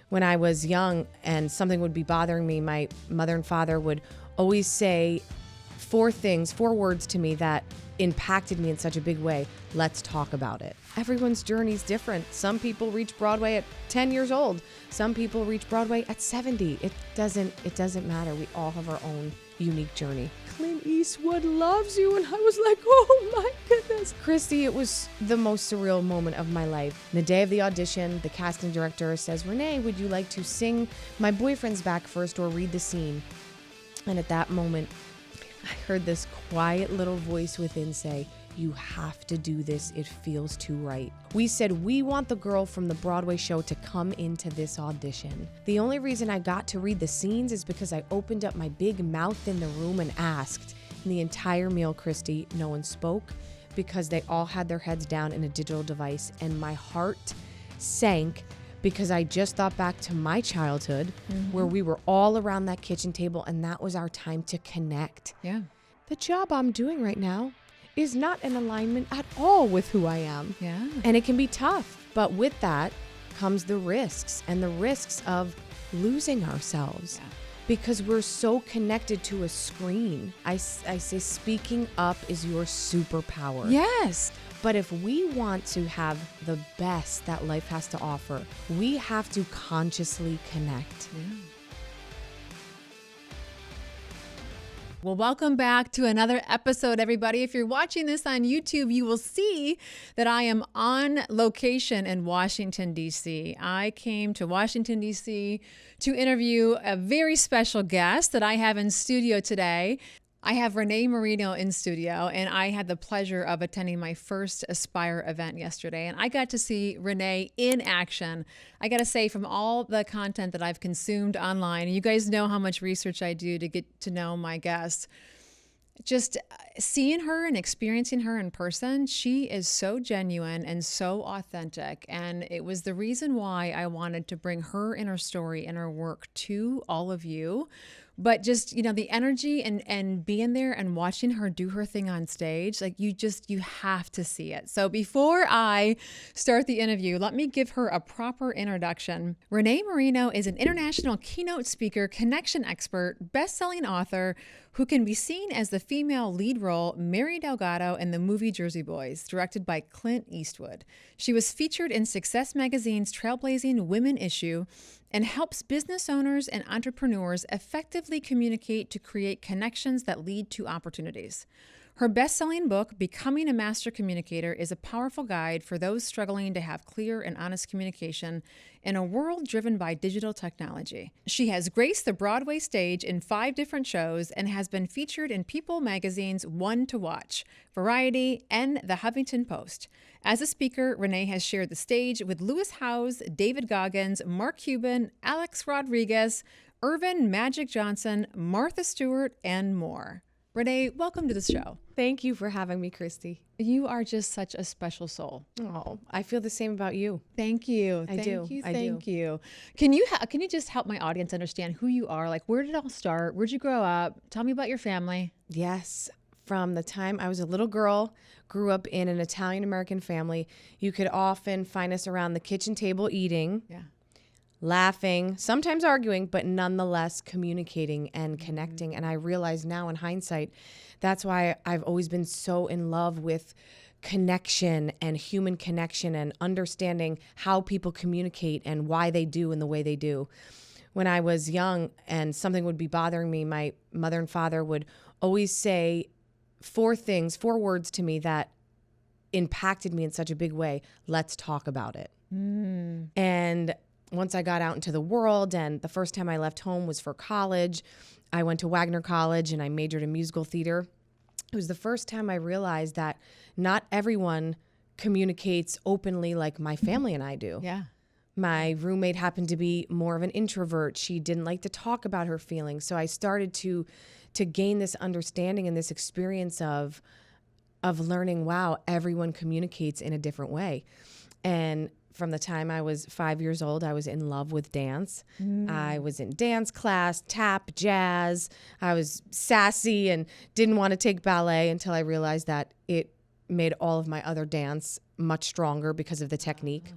When I was young and something would be bothering me, my mother and father would always say four words to me that impacted me in such a big way. Let's talk about it. Everyone's journey is different. Some people reach Broadway at 10 years old. Some people reach Broadway at 70. It doesn't matter. We all have our own unique journey. Clint Eastwood loves you. And I was like, oh my goodness. Christy, it was the most surreal moment of my life. The day of the audition, the casting director says, Renee, would you like to sing My Boyfriend's Back first or read the scene? And at that moment, I heard this quiet little voice within say, you have to do this. It feels too right. We said, we want the girl from the Broadway show to come into this audition. The only reason I got to read the scenes is because I opened up my big mouth in the room and asked. And the entire meal, Christy, no one spoke because they all had their heads down in a digital device. And my heart sank because I just thought back to my childhood where we were all around that kitchen table and that was our time to connect. Yeah. The job I'm doing right now is not in alignment at all with who I am. Yeah. And it can be tough. But with that comes the risks and the risks of losing ourselves because we're so connected to a screen. I say speaking up is your superpower. Yes. But if we want to have the best that life has to offer, we have to consciously connect. Yeah. Well, welcome back to another episode, everybody. If you're watching this on YouTube, you will see that I am on location in Washington, D.C. I came to Washington, D.C. to interview a very special guest that I have in studio today. I have Renée Marino in studio, and I had the pleasure of attending my first Aspire event yesterday, and I got to see Renée in action. I got to say, from all the content that I've consumed online, you guys know how much research I do to get to know my guests. Just seeing her and experiencing her in person, she is so genuine and so authentic. And it was the reason why I wanted to bring her inner story and her work to all of you. But just, you know, the energy and being there and watching her do her thing on stage, like you have to see it. So before I start the interview, let me give her a proper introduction. Renée Marino is an international keynote speaker, connection expert, best-selling author who can be seen as the female lead role Mary Delgado in the movie Jersey Boys, directed by Clint Eastwood. She was featured in Success Magazine's Trailblazing Women issue and helps business owners and entrepreneurs effectively communicate to create connections that lead to opportunities. Her best-selling book, Becoming a Master Communicator, is a powerful guide for those struggling to have clear and honest communication in a world driven by digital technology. She has graced the Broadway stage in 5 different shows and has been featured in People Magazine's One to Watch, Variety, and The Huffington Post. As a speaker, Renée has shared the stage with Lewis Howes, David Goggins, Mark Cuban, Alex Rodriguez, Irvin Magic Johnson, Martha Stewart, and more. Renée, welcome to the show. Thank you for having me, Christy. You are just such a special soul. Oh, I feel the same about you. Thank you. I do. Thank you. Can you just help my audience understand who you are? Like, where did it all start? Where'd you grow up? Tell me about your family. Yes. From the time I was a little girl, grew up in an Italian-American family. You could often find us around the kitchen table eating. Yeah. Laughing, sometimes arguing, but nonetheless communicating and connecting. And I realize now in hindsight, that's why I've always been so in love with connection and human connection and understanding how people communicate and why they do in the way they do. When I was young and something would be bothering me, my mother and father would always say four words to me that impacted me in such a big way. Let's talk about it. And once I got out into the world, and the first time I left home was for college, I went to Wagner College and I majored in musical theater. It was the first time I realized that not everyone communicates openly like my family and I do. Yeah. My roommate happened to be more of an introvert. She didn't like to talk about her feelings. So I started to gain this understanding and this experience of learning, wow, everyone communicates in a different way. And from the time I was 5 years old, I was in love with dance. I was in dance class, tap, jazz. I was sassy and didn't want to take ballet until I realized that it made all of my other dance much stronger because of the technique.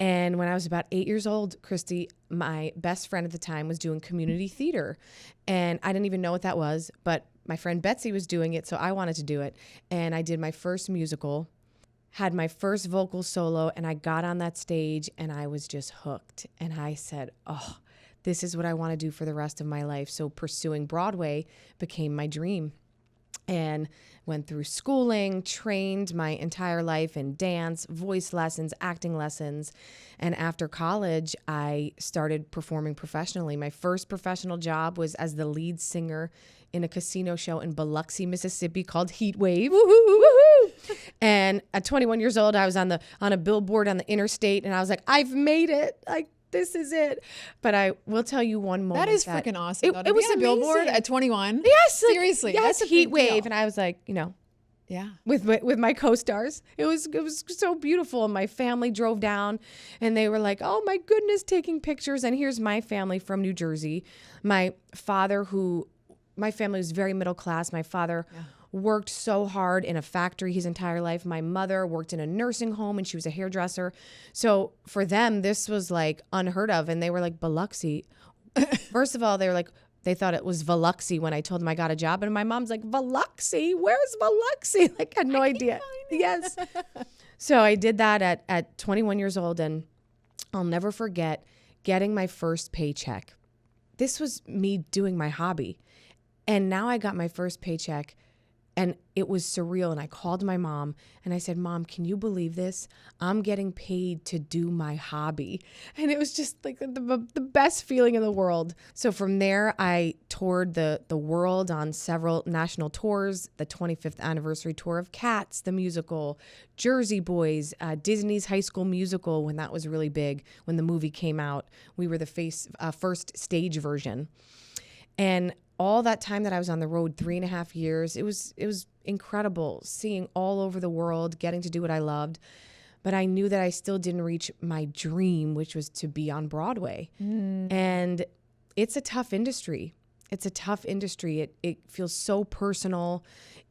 And when I was about 8 years old, Christy, my best friend at the time was doing community theater. And I didn't even know what that was, but my friend Betsy was doing it, so I wanted to do it. And I did my first musical, had my first vocal solo, and I got on that stage and I was just hooked. And I said, oh, this is what I want to do for the rest of my life. So pursuing Broadway became my dream. And went through schooling, trained my entire life in dance, voice lessons, acting lessons. And after college, I started performing professionally. My first professional job was as the lead singer in a casino show in Biloxi, Mississippi called Heat Wave. Woohoo! Woohoo! And at 21 years old, I was on a billboard on the interstate, and I was like, I've made it. Like, this is it. But I will tell you one moment. That is freaking awesome. It was a billboard amazing. at 21. Yes. Seriously. Yes, That's a Heat big Wave. deal. And I was like, Yeah. with my co-stars. It was so beautiful. And my family drove down and they were like, oh my goodness, taking pictures. And here's my family from New Jersey. My family was very middle class. My father worked so hard in a factory his entire life. My mother worked in a nursing home and she was a hairdresser. So for them, this was like unheard of. And they were like, Biloxi. First of all, they thought it was Biloxi when I told them I got a job. And my mom's like, Biloxi? Where's Biloxi? Like, I had no idea. Yes. So I did that at 21 years old. And I'll never forget getting my first paycheck. This was me doing my hobby. And now I got my first paycheck and it was surreal. And I called my mom and I said, Mom, can you believe this? I'm getting paid to do my hobby. And it was just like the best feeling in the world. So from there, I toured the world on several national tours, the 25th anniversary tour of Cats, the musical, Jersey Boys, Disney's High School Musical, when that was really big, when the movie came out. We were the first stage version. And all that time that I was on the road, 3.5 years, it was incredible seeing all over the world, getting to do what I loved. But I knew that I still didn't reach my dream, which was to be on Broadway. And it's a tough industry. It's a tough industry. It feels so personal.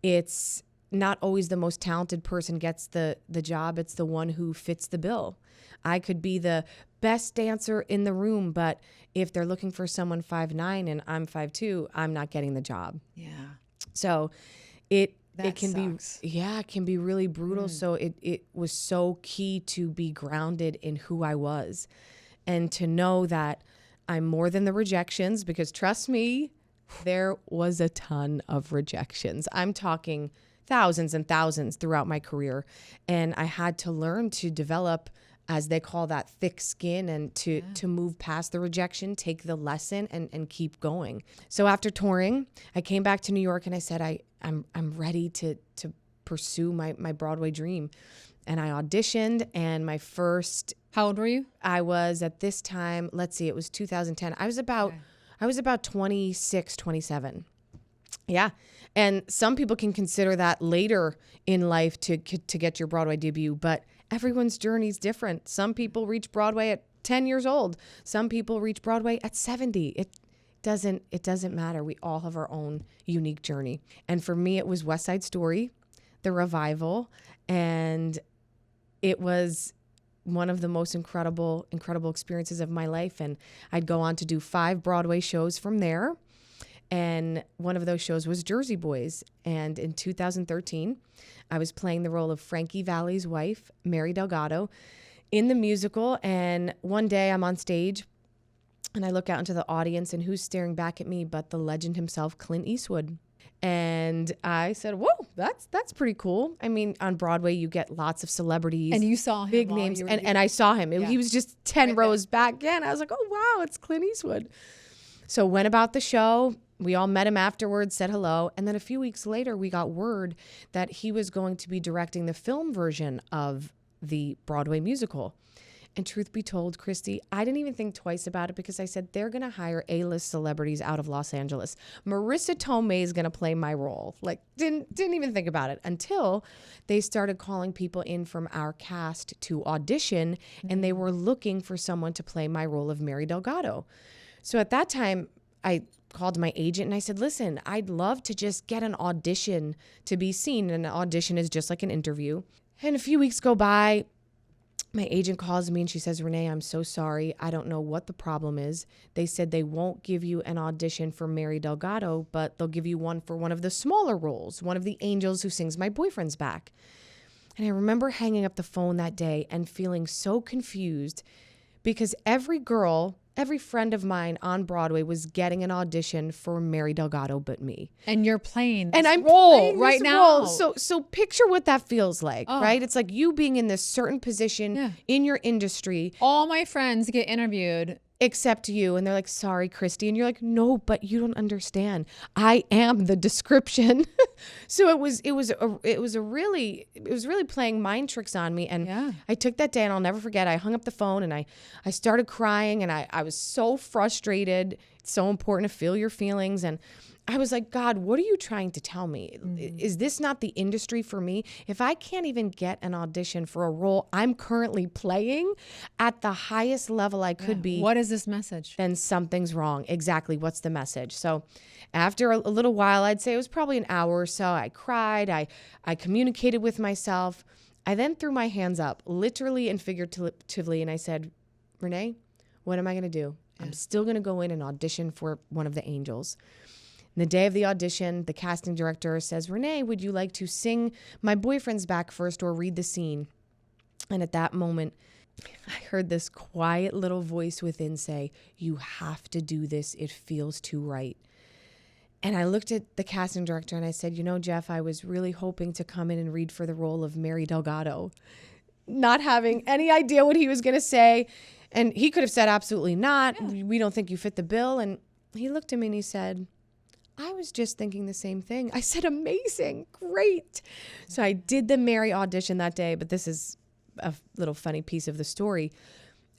It's not always the most talented person gets the job. It's the one who fits the bill. I could be the best dancer in the room, but if they're looking for someone 5'9" and I'm 5'2", I'm not getting the job. Yeah. So it can sucks. it can be really brutal. So it was so key to be grounded in who I was and to know that I'm more than the rejections, because trust me, there was a ton of rejections. I'm talking thousands and thousands throughout my career. And I had to learn to develop, as they call that, thick skin, and to move past the rejection, take the lesson and keep going. So after touring, I came back to New York and I said, I'm ready to pursue my Broadway dream. And I auditioned, and my first... How old were you? I was at this time, let's see, it was 2010. I was about 26, 27. Yeah. And some people can consider that later in life to get your Broadway debut, but everyone's journey is different. Some people reach Broadway at 10 years old. Some people reach Broadway at 70. It doesn't matter. We all have our own unique journey. And for me, it was West Side Story, the revival, and it was one of the most incredible experiences of my life. And I'd go on to do 5 Broadway shows from there. And one of those shows was Jersey Boys. And in 2013, I was playing the role of Frankie Valli's wife, Mary Delgado, in the musical. And one day I'm on stage and I look out into the audience, and who's staring back at me but the legend himself, Clint Eastwood. And I said, whoa, that's pretty cool. I mean, on Broadway, you get lots of celebrities. And you saw him. Big names. And I saw him. Yeah. He was just 10 rows back. Yeah, and I was like, oh, wow, it's Clint Eastwood. So went about the show. We all met him afterwards, said hello. And then a few weeks later, we got word that he was going to be directing the film version of the Broadway musical. And truth be told, Christy, I didn't even think twice about it, because I said, they're going to hire A-list celebrities out of Los Angeles. Marissa Tomei is going to play my role. Like, didn't even think about it until they started calling people in from our cast to audition, and they were looking for someone to play my role of Mary Delgado. So at that time, I called my agent and I said, listen, I'd love to just get an audition to be seen. And an audition is just like an interview. And a few weeks go by. My agent calls me and she says, Renée, I'm so sorry. I don't know what the problem is. They said they won't give you an audition for Mary Delgado, but they'll give you one for one of the smaller roles, one of the angels who sings My Boyfriend's Back. And I remember hanging up the phone that day and feeling so confused because every friend of mine on Broadway was getting an audition for Mary Delgado but me. And you're playing this and I'm role playing right this now. Role. So picture what that feels like, right? It's like you being in this certain position in your industry. All my friends get interviewed except you. And they're like, sorry, Christy. And you're like, no, but you don't understand. I am the description. So it was really playing mind tricks on me. And I took that day and I'll never forget. I hung up the phone and I started crying and I was so frustrated. It's so important to feel your feelings. And I was like, God, what are you trying to tell me? Is this not the industry for me? If I can't even get an audition for a role I'm currently playing at the highest level I could be. What is this message? Then something's wrong. Exactly. What's the message? So after a little while, I'd say it was probably an hour or so, I cried. I communicated with myself. I then threw my hands up, literally and figuratively, and I said, Renée, what am I going to do? I'm still going to go in and audition for one of the angels. The day of the audition, the casting director says, Renée, would you like to sing My Boyfriend's Back first or read the scene? And at that moment, I heard this quiet little voice within say, you have to do this. It feels too right. And I looked at the casting director and I said, you know, Jeff, I was really hoping to come in and read for the role of Mary Delgado, not having any idea what he was going to say. And he could have said, absolutely not. Yeah. We don't think you fit the bill. And he looked at me and he said, I was just thinking the same thing. I said, amazing, great. So I did the Mary audition that day, but this is a little funny piece of the story.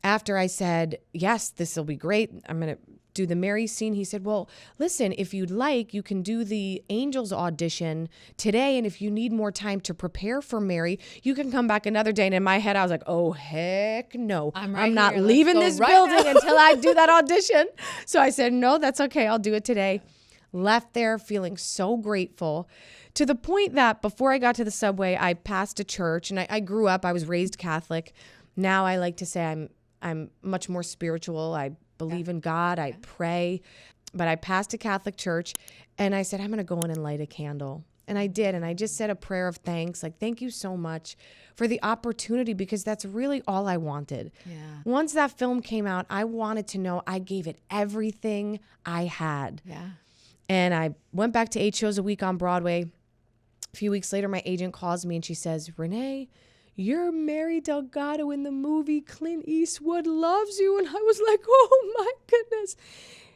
After I said, yes, this will be great, I'm going to do the Mary scene, he said, well, listen, if you'd like, you can do the Angels audition today, and if you need more time to prepare for Mary, you can come back another day. And in my head, I was like, oh, heck no. I'm not leaving this building until I do that audition. So I said, no, that's okay. I'll do it today. Left there feeling so grateful to the point that before I got to the subway, I passed a church, and I grew up, I was raised Catholic. Now I like to say I'm much more spiritual. I believe in God. I pray. But I passed a Catholic church and I said, I'm going to go in and light a candle. And I did. And I just said a prayer of thanks. Like, thank you so much for the opportunity, because that's really all I wanted. Yeah. Once that film came out, I wanted to know I gave it everything I had. Yeah. And I went back to 8 shows a week on Broadway. A few weeks later, my agent calls me and she says, Renée, you're Mary Delgado in the movie. Clint Eastwood loves you. And I was like, oh my goodness.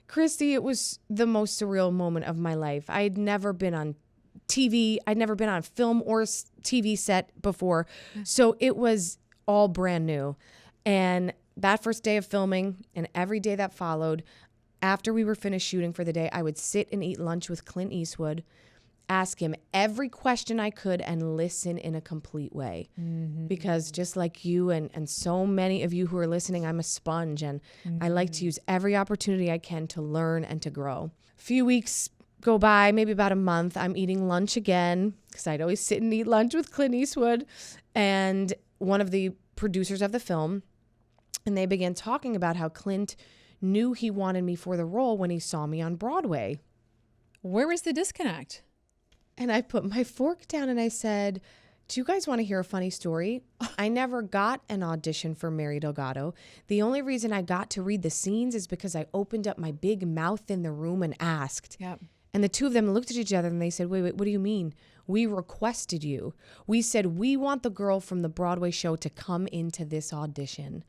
Christy, it was the most surreal moment of my life. I had never been on TV. I'd never been on film or TV set before. So it was all brand new. And that first day of filming and every day that followed, after we were finished shooting for the day, I would sit and eat lunch with Clint Eastwood, ask him every question I could, and listen in a complete way. Mm-hmm. Because just like you and so many of you who are listening, I'm a sponge, and I like to use every opportunity I can to learn and to grow. A few weeks go by, maybe about a month, I'm eating lunch again, because I'd always sit and eat lunch with Clint Eastwood and one of the producers of the film, and they began talking about how Clint knew he wanted me for the role when he saw me on Broadway. Where was the disconnect? And I put my fork down and I said, do you guys want to hear a funny story? I never got an audition for Mary Delgado. The only reason I got to read the scenes is because I opened up my big mouth in the room and asked. Yep. And the two of them looked at each other and they said, wait, what do you mean? We requested you. We said, we want the girl from the Broadway show to come into this audition.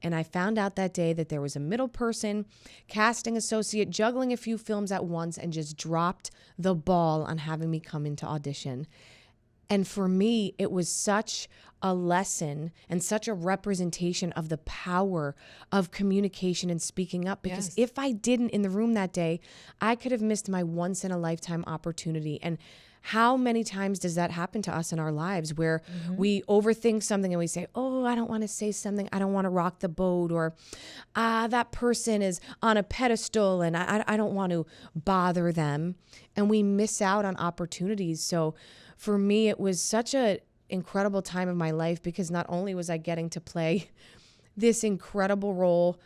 And I found out that day that there was a middle person, casting associate, juggling a few films at once, and just dropped the ball on having me come into audition. And for me, it was such a lesson and such a representation of the power of communication and speaking up. Because if I didn't in the room that day, I could have missed my once-in-a-lifetime opportunity. And how many times does that happen to us in our lives where we overthink something and we say, oh, I don't want to say something. I don't want to rock the boat. Or that person is on a pedestal and I don't want to bother them. And we miss out on opportunities. So for me, it was such a incredible time of my life because not only was I getting to play this incredible role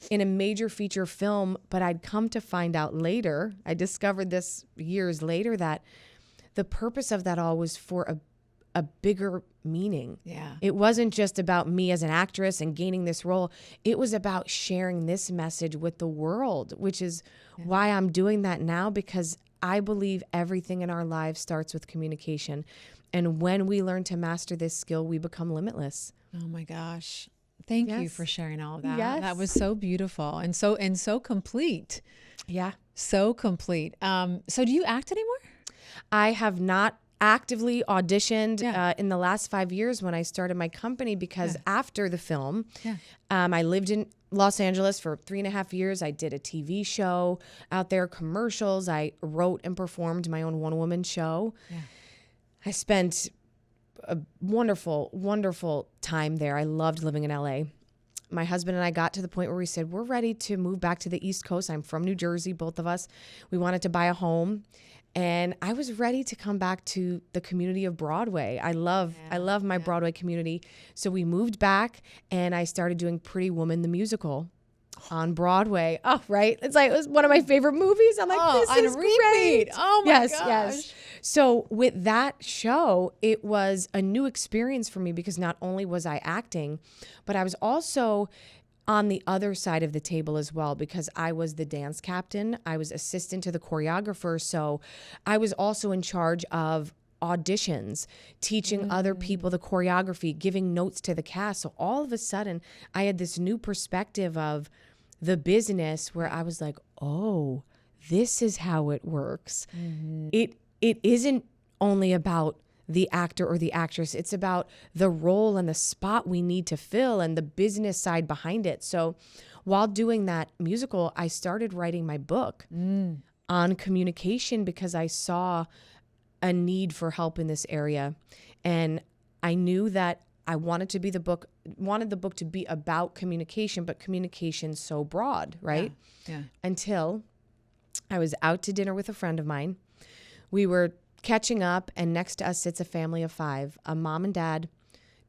in a major feature film, but I'd come to find out later, I discovered this years later, that the purpose of that all was for a bigger meaning. Yeah. It wasn't just about me as an actress and gaining this role. It was about sharing this message with the world, which is why I'm doing that now, because I believe everything in our lives starts with communication. And when we learn to master this skill, we become limitless. Oh my gosh. Thank you Yes. for sharing all of that. Yes. That was so beautiful and so complete. Yeah. So complete. So do you act anymore? I have not actively auditioned Yeah. in the last 5 years when I started my company, because after the film, Yeah. I lived in Los Angeles for 3.5 years. I did a TV show out there, commercials. I wrote and performed my own one-woman show. Yeah. I spent a wonderful, wonderful time there. I loved living in LA. My husband and I got to the point where we said, we're ready to move back to the East Coast. I'm from New Jersey, both of us. We wanted to buy a home. And I was ready to come back to the community of Broadway. I love my Broadway community. So we moved back and I started doing Pretty Woman, the musical on Broadway. Oh, right. It's like, it was one of my favorite movies. I'm like, this is great. Oh my gosh. Yes. So with that show, it was a new experience for me, because not only was I acting, but I was also on the other side of the table as well, because I was the dance captain. I was assistant to the choreographer. So I was also in charge of auditions, teaching other people the choreography, giving notes to the cast. So all of a sudden I had this new perspective of the business where I was like, oh, this is how it works. It isn't only about the actor or the actress. It's about the role and the spot we need to fill and the business side behind it. So while doing that musical, I started writing my book on communication, because I saw a need for help in this area. And I knew that I wanted the book to be about communication, but communication so broad, right? Yeah. Until I was out to dinner with a friend of mine. We were catching up, and next to us sits a family of 5, a mom and dad,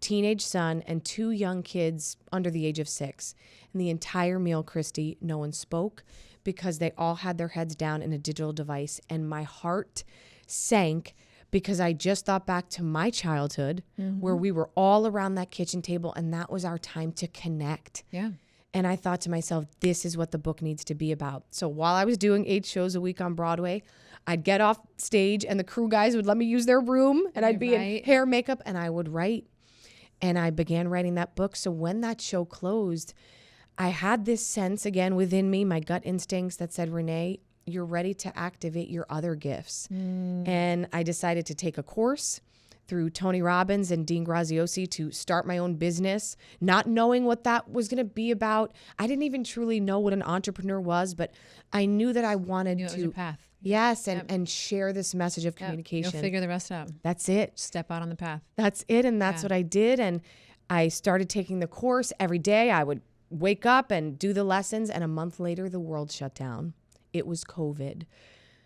teenage son, and 2 young kids under the age of 6. And the entire meal, Christy, no one spoke, because they all had their heads down in a digital device. And my heart sank, because I just thought back to my childhood where we were all around that kitchen table, and that was our time to connect. Yeah. And I thought to myself, this is what the book needs to be about. So while I was doing 8 shows a week on Broadway, I'd get off stage and the crew guys would let me use their room, and I'd be in hair, makeup, and I would write. And I began writing that book. So when that show closed, I had this sense again within me, my gut instincts that said, Renee, you're ready to activate your other gifts. And I decided to take a course through Tony Robbins and Dean Graziosi to start my own business, not knowing what that was going to be about. I didn't even truly know what an entrepreneur was, but I knew that I wanted It was your path. Yes, and share this message of communication. You'll figure the rest out. That's it. Step out on the path. That's it, and that's what I did. And I started taking the course every day. I would wake up and do the lessons, and a month later, the world shut down. It was COVID.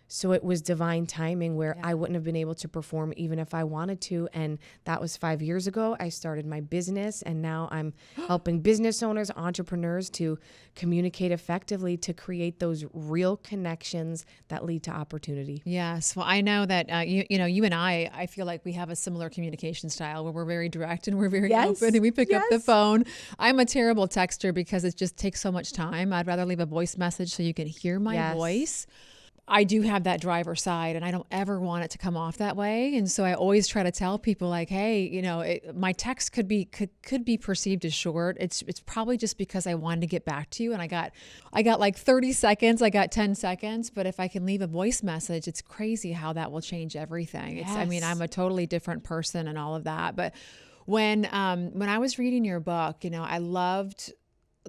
So it was divine timing where I wouldn't have been able to perform even if I wanted to. And that was 5 years ago. I started my business, and now I'm helping business owners, entrepreneurs to communicate effectively to create those real connections that lead to opportunity. Yes. Well, I know that, you and I feel like we have a similar communication style where we're very direct and we're very open and we pick up the phone. I'm a terrible texter because it just takes so much time. I'd rather leave a voice message so you can hear my voice. I do have that driver side, and I don't ever want it to come off that way. And so I always try to tell people, like, hey, my text could be perceived as short. It's probably just because I wanted to get back to you, and I got like 30 seconds, I got 10 seconds. But if I can leave a voice message, it's crazy how that will change everything. Yes. I mean, I'm a totally different person and all of that. But when I was reading your book, I loved.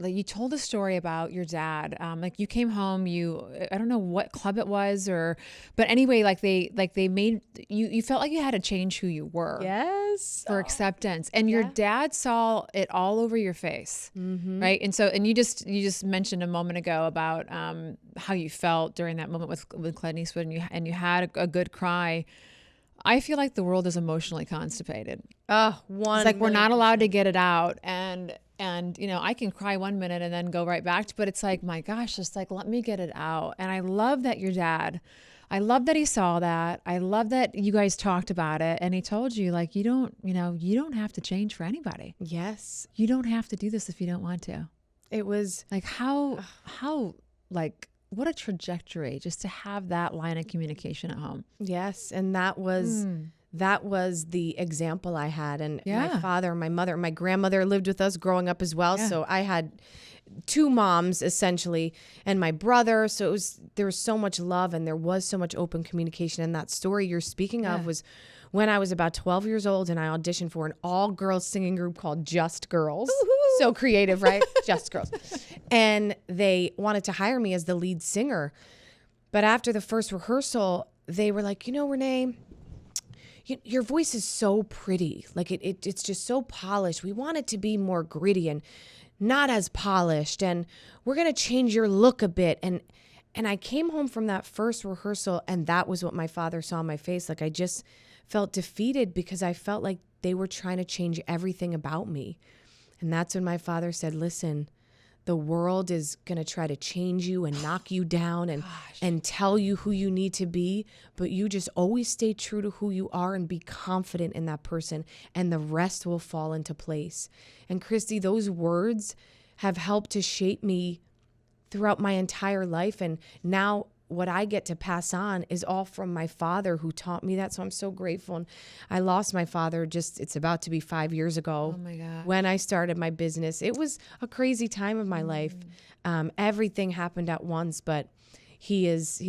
Like, you told a story about your dad. Like, you came home, I don't know what club it was, but anyway, they made you felt like you had to change who you were. Yes. For acceptance. And your dad saw it all over your face. Right. And you just mentioned a moment ago about how you felt during that moment with Clint Eastwood, and you had a good cry. I feel like the world is emotionally constipated. Oh, It's like we're not allowed to get it out. And, you know, I can cry 1 minute and then go right back to, but it's like, my gosh, just like, let me get it out. And I love that your dad, I love that he saw that. I love that you guys talked about it. And he told you, like, you don't have to change for anybody. Yes. You don't have to do this if you don't want to. It was like, like, what a trajectory just to have that line of communication at home. Yes. And that was the example I had. And my father, my mother, my grandmother lived with us growing up as well. So I had 2 moms essentially, and my brother. So there was so much love, and there was so much open communication. And that story you're speaking of was when I was about 12 years old, and I auditioned for an all-girls singing group called Just Girls. Woo-hoo. So creative, right? Just Girls. And they wanted to hire me as the lead singer. But after the first rehearsal, they were like, Renee, your voice is so pretty. Like it's just so polished. We want it to be more gritty and not as polished. And we're going to change your look a bit. And I came home from that first rehearsal, and that was what my father saw on my face. Like I just felt defeated because I felt like they were trying to change everything about me. And that's when my father said, listen, the world is going to try to change you and knock you down and tell you who you need to be. But you just always stay true to who you are and be confident in that person, and the rest will fall into place. And Christy, those words have helped to shape me throughout my entire life. And now what I get to pass on is all from my father, who taught me that. So I'm so grateful. And I lost my father it's about to be 5 years ago. Oh my God. When I started my business. It was a crazy time of my life. Everything happened at once, but he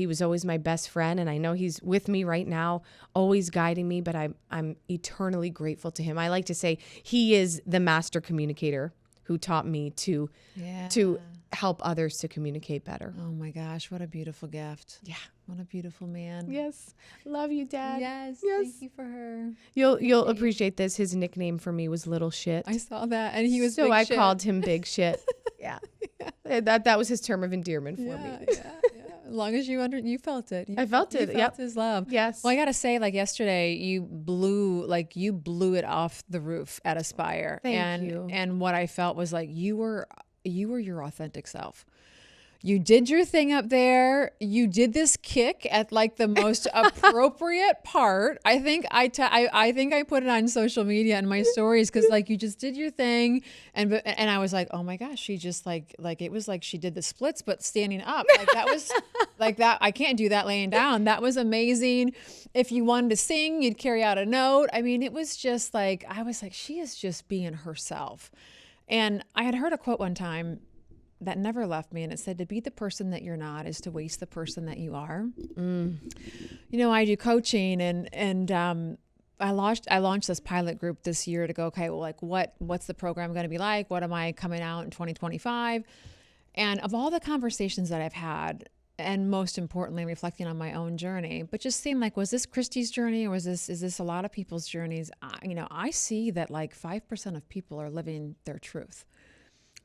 was always my best friend. And I know he's with me right now, always guiding me, but I'm eternally grateful to him. I like to say he is the master communicator who taught me to help others to communicate better. Oh my gosh, what a beautiful gift. Yeah. What a beautiful man. Yes. Love you, Dad. Yes. Thank you for her. You'll appreciate this. His nickname for me was Little Shit. I saw that. And he was so big I shit. called him Big Shit. Yeah. That was his term of endearment for me. Yeah. As long as you felt it. I felt it. You felt his love. Yes. Well, I got to say, like yesterday, you blew it off the roof at Aspire. Thank you. And what I felt was like you were your authentic self. You did your thing up there. You did this kick at like the most appropriate part. I think I put it on social media and my stories, because like you just did your thing, and I was like, oh my gosh, she just like it was like she did the splits but standing up. Like that was like that. I can't do that laying down. That was amazing. If you wanted to sing, you'd carry out a note. I mean, it was just like I was like, she is just being herself. And I had heard a quote one time that never left me, and it said, to be the person that you're not is to waste the person that you are. I do coaching, and I launched this pilot group this year to go, okay, well, like what's the program going to be like? What am I coming out in 2025? And of all the conversations that I've had, and most importantly, reflecting on my own journey, but just seeing like, was this Christy's journey, or is this a lot of people's journeys? I see that like 5% of people are living their truth.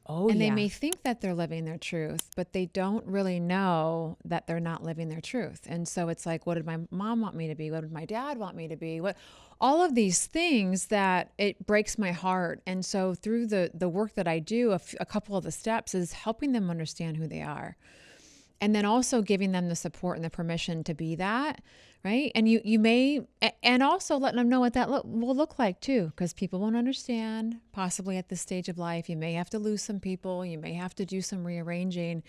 Oh, and they may think that they're living their truth, but they don't really know that they're not living their truth. And so it's like, what did my mom want me to be? What did my dad want me to be? All of these things that it breaks my heart. And so through the work that I do, a couple of the steps is helping them understand who they are. And then also giving them the support and the permission to be that, right? And you may, and also letting them know what that will look like too, because people won't understand possibly at this stage of life. You may have to lose some people. You may have to do some rearranging.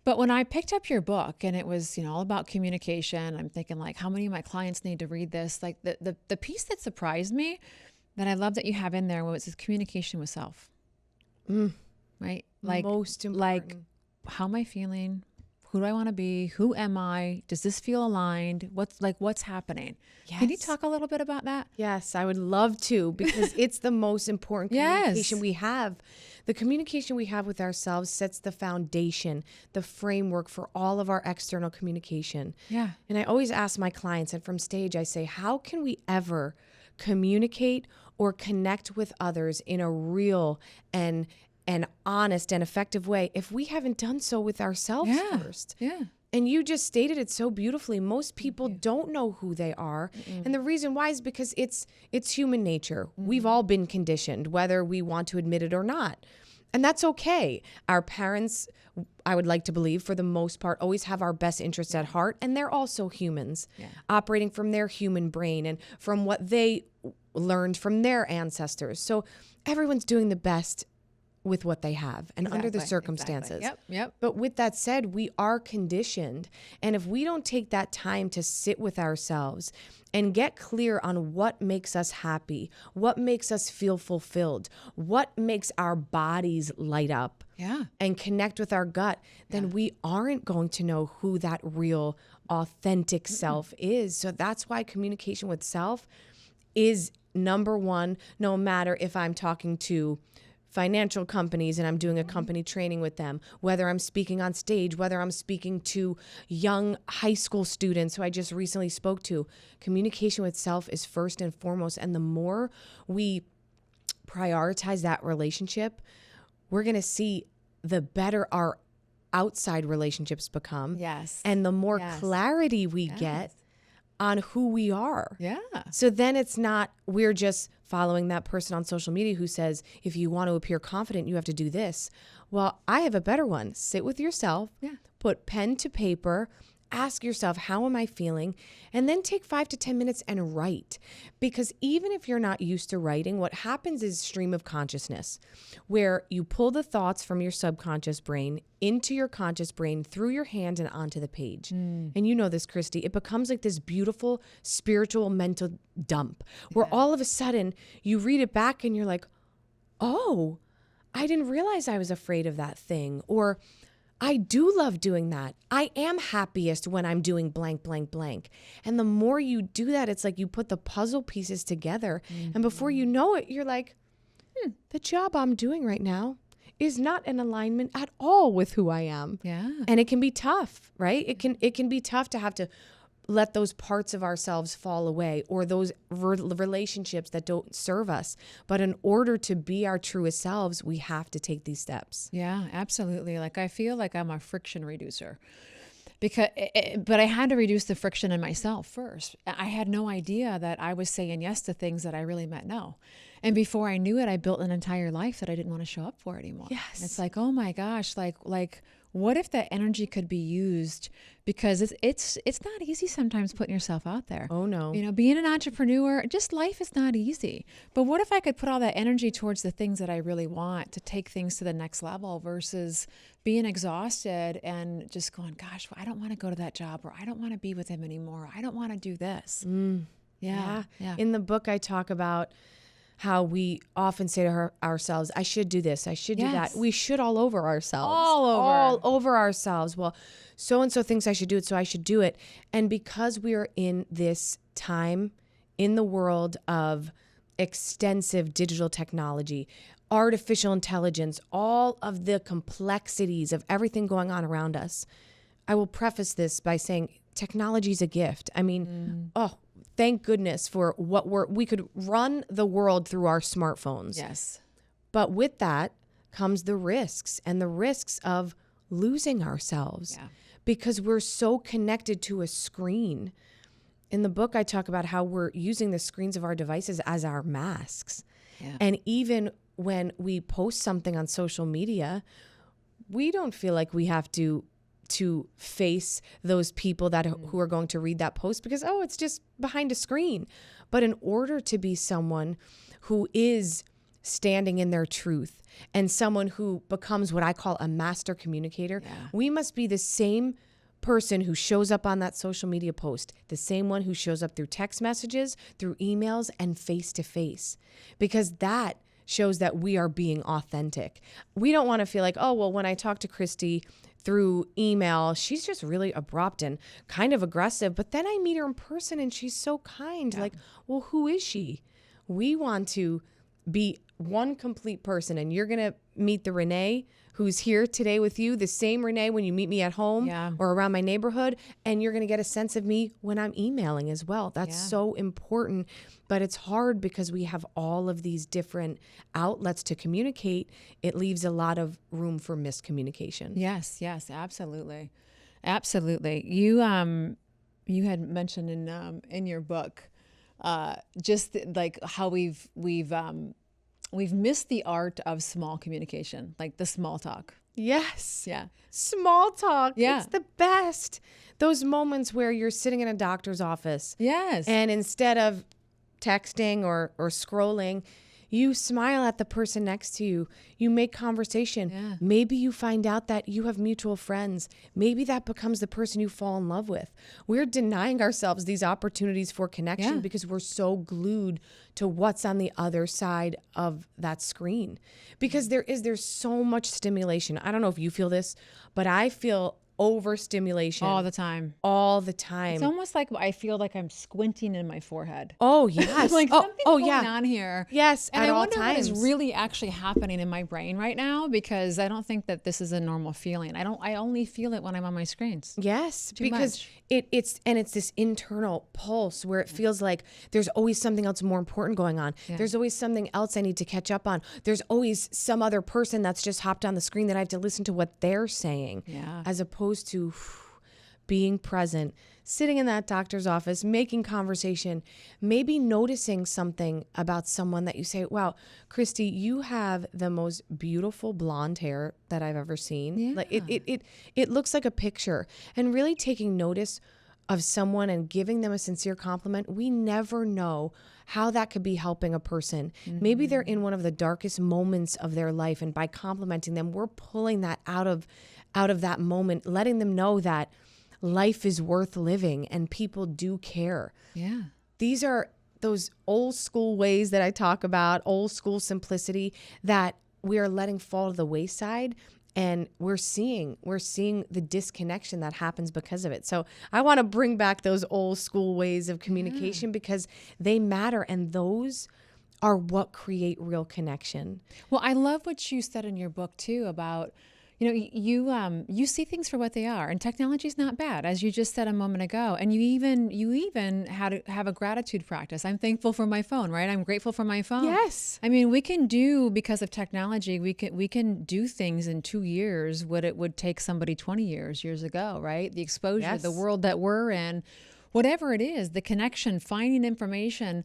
But when I picked up your book and it was, all about communication, I'm thinking like, how many of my clients need to read this? Like the piece that surprised me that I love that you have in there was communication with self, right? Like most important. Like, how am I feeling? Who do I want to be? Who am I? Does this feel aligned? What's happening? Yes. Can you talk a little bit about that? Yes, I would love to, because it's the most important communication we have. The communication we have with ourselves sets the foundation, the framework for all of our external communication. Yeah. And I always ask my clients, and from stage I say, how can we ever communicate or connect with others in a real and honest and effective way if we haven't done so with ourselves first? Yeah. And you just stated it so beautifully. Most people don't know who they are. And the reason why is because it's human nature. We've all been conditioned, whether we want to admit it or not. And that's okay. Our parents, I would like to believe, for the most part, always have our best interests at heart. And they're also humans, operating from their human brain and from what they learned from their ancestors. So everyone's doing the best with what they have and under the circumstances. Yep. But with that said, we are conditioned. And if we don't take that time to sit with ourselves and get clear on what makes us happy, what makes us feel fulfilled, what makes our bodies light up and connect with our gut, then we aren't going to know who that real, authentic self is. So that's why communication with self is number one, no matter if I'm talking to financial companies and I'm doing a company training with them, whether I'm speaking on stage, whether I'm speaking to young high school students who I just recently spoke to. Communication with self is first and foremost. And the more we prioritize that relationship, we're going to see the better our outside relationships become. Yes. And the more clarity we get on who we are. Yeah. So then it's not, we're just following that person on social media who says, if you want to appear confident, you have to do this. Well, I have a better one. Sit with yourself, put pen to paper, ask yourself, how am I feeling? And then take 5 to 10 minutes and write. Because even if you're not used to writing, what happens is stream of consciousness, where you pull the thoughts from your subconscious brain into your conscious brain through your hand and onto the page. And you know this, Christy, it becomes like this beautiful spiritual mental dump where all of a sudden you read it back and you're like, oh, I didn't realize I was afraid of that thing. Or I do love doing that. I am happiest when I'm doing blank, blank, blank. And the more you do that, it's like you put the puzzle pieces together. And before you know it, you're like, the job I'm doing right now is not in alignment at all with who I am. Yeah. And it can be tough, right? It can be tough to have to let those parts of ourselves fall away or those relationships that don't serve us. But in order to be our truest selves, we have to take these steps. Yeah, absolutely. Like I feel like I'm a friction reducer but I had to reduce the friction in myself first. I had no idea that I was saying yes to things that I really meant no. And before I knew it, I built an entire life that I didn't want to show up for anymore. Yes. And it's like, oh my gosh, like what if that energy could be used? Because it's not easy sometimes putting yourself out there. Oh no. You know, being an entrepreneur, just life is not easy. But what if I could put all that energy towards the things that I really want to take things to the next level versus being exhausted and just going, gosh, well, I don't want to go to that job, or I don't want to be with him anymore. Or I don't want to do this. Yeah. In the book, I talk about how we often say to ourselves, I should do this, I should do that. We should all over ourselves. All over ourselves. Well, so-and-so thinks I should do it, so I should do it. And because we are in this time in the world of extensive digital technology, artificial intelligence, all of the complexities of everything going on around us, I will preface this by saying technology is a gift. I mean, thank goodness for we could run the world through our smartphones. Yes. But with that comes the risks, and the risks of losing ourselves because we're so connected to a screen. In the book, I talk about how we're using the screens of our devices as our masks. Yeah. And even when we post something on social media, we don't feel like we have to face those people who are going to read that post because, it's just behind a screen. But in order to be someone who is standing in their truth and someone who becomes what I call a master communicator, we must be the same person who shows up on that social media post, the same one who shows up through text messages, through emails, and face-to-face, because that shows that we are being authentic. We don't want to feel like, when I talk to Christy through email, she's just really abrupt and kind of aggressive, but then I meet her in person and she's so kind. Like, well, who is she? We want to be one complete person, and you're going to meet the Renée who's here today with you, the same Renée when you meet me at home or around my neighborhood, and you're going to get a sense of me when I'm emailing as well. That's so important, but it's hard because we have all of these different outlets to communicate. It leaves a lot of room for miscommunication. Yes, absolutely. Absolutely. You had mentioned in your book, just like how we've missed the art of small communication, like the small talk. Yes. Yeah. Small talk. Yeah. It's the best. Those moments where you're sitting in a doctor's office. Yes. And instead of texting or scrolling, you smile at the person next to you. You make conversation. Yeah. Maybe you find out that you have mutual friends. Maybe that becomes the person you fall in love with. We're denying ourselves these opportunities for connection because we're so glued to what's on the other side of that screen. Because there's so much stimulation. I don't know if you feel this, but I feel overstimulation all the time. all the time. It's almost like I feel like I'm squinting in my forehead. Oh, yes. Like something's going yeah. on here. Yes, and at I all wonder times. what is really actually happening in my brain right now, because I don't think that this is a normal feeling. I only feel it when I'm on my screens. Yes, Too because much. it's this internal pulse where it feels like there's always something else more important going on. Yeah. There's always something else I need to catch up on. There's always some other person that's just hopped on the screen that I have to listen to what they're saying, as opposed to being present, sitting in that doctor's office, making conversation, maybe noticing something about someone that you say, wow, Christy, you have the most beautiful blonde hair that I've ever seen. Yeah. Like it looks like a picture, and really taking notice of someone and giving them a sincere compliment. We never know how that could be helping a person. Maybe they're in one of the darkest moments of their life, and by complimenting them, we're pulling that out of that moment, letting them know that life is worth living and people do care. Yeah. These are those old school ways that I talk about, old school simplicity that we are letting fall to the wayside, and we're seeing the disconnection that happens because of it. So I want to bring back those old school ways of communication because they matter, and those are what create real connection. Well, I love what you said in your book too about, you see things for what they are, and technology is not bad, as you just said a moment ago. And you even had to have a gratitude practice. I'm thankful for my phone, right? I'm grateful for my phone. Yes. I mean, we can do, because of technology, we can do things in 2 years what it would take somebody 20 years ago, right? The exposure, the world that we're in, whatever it is, the connection, finding information.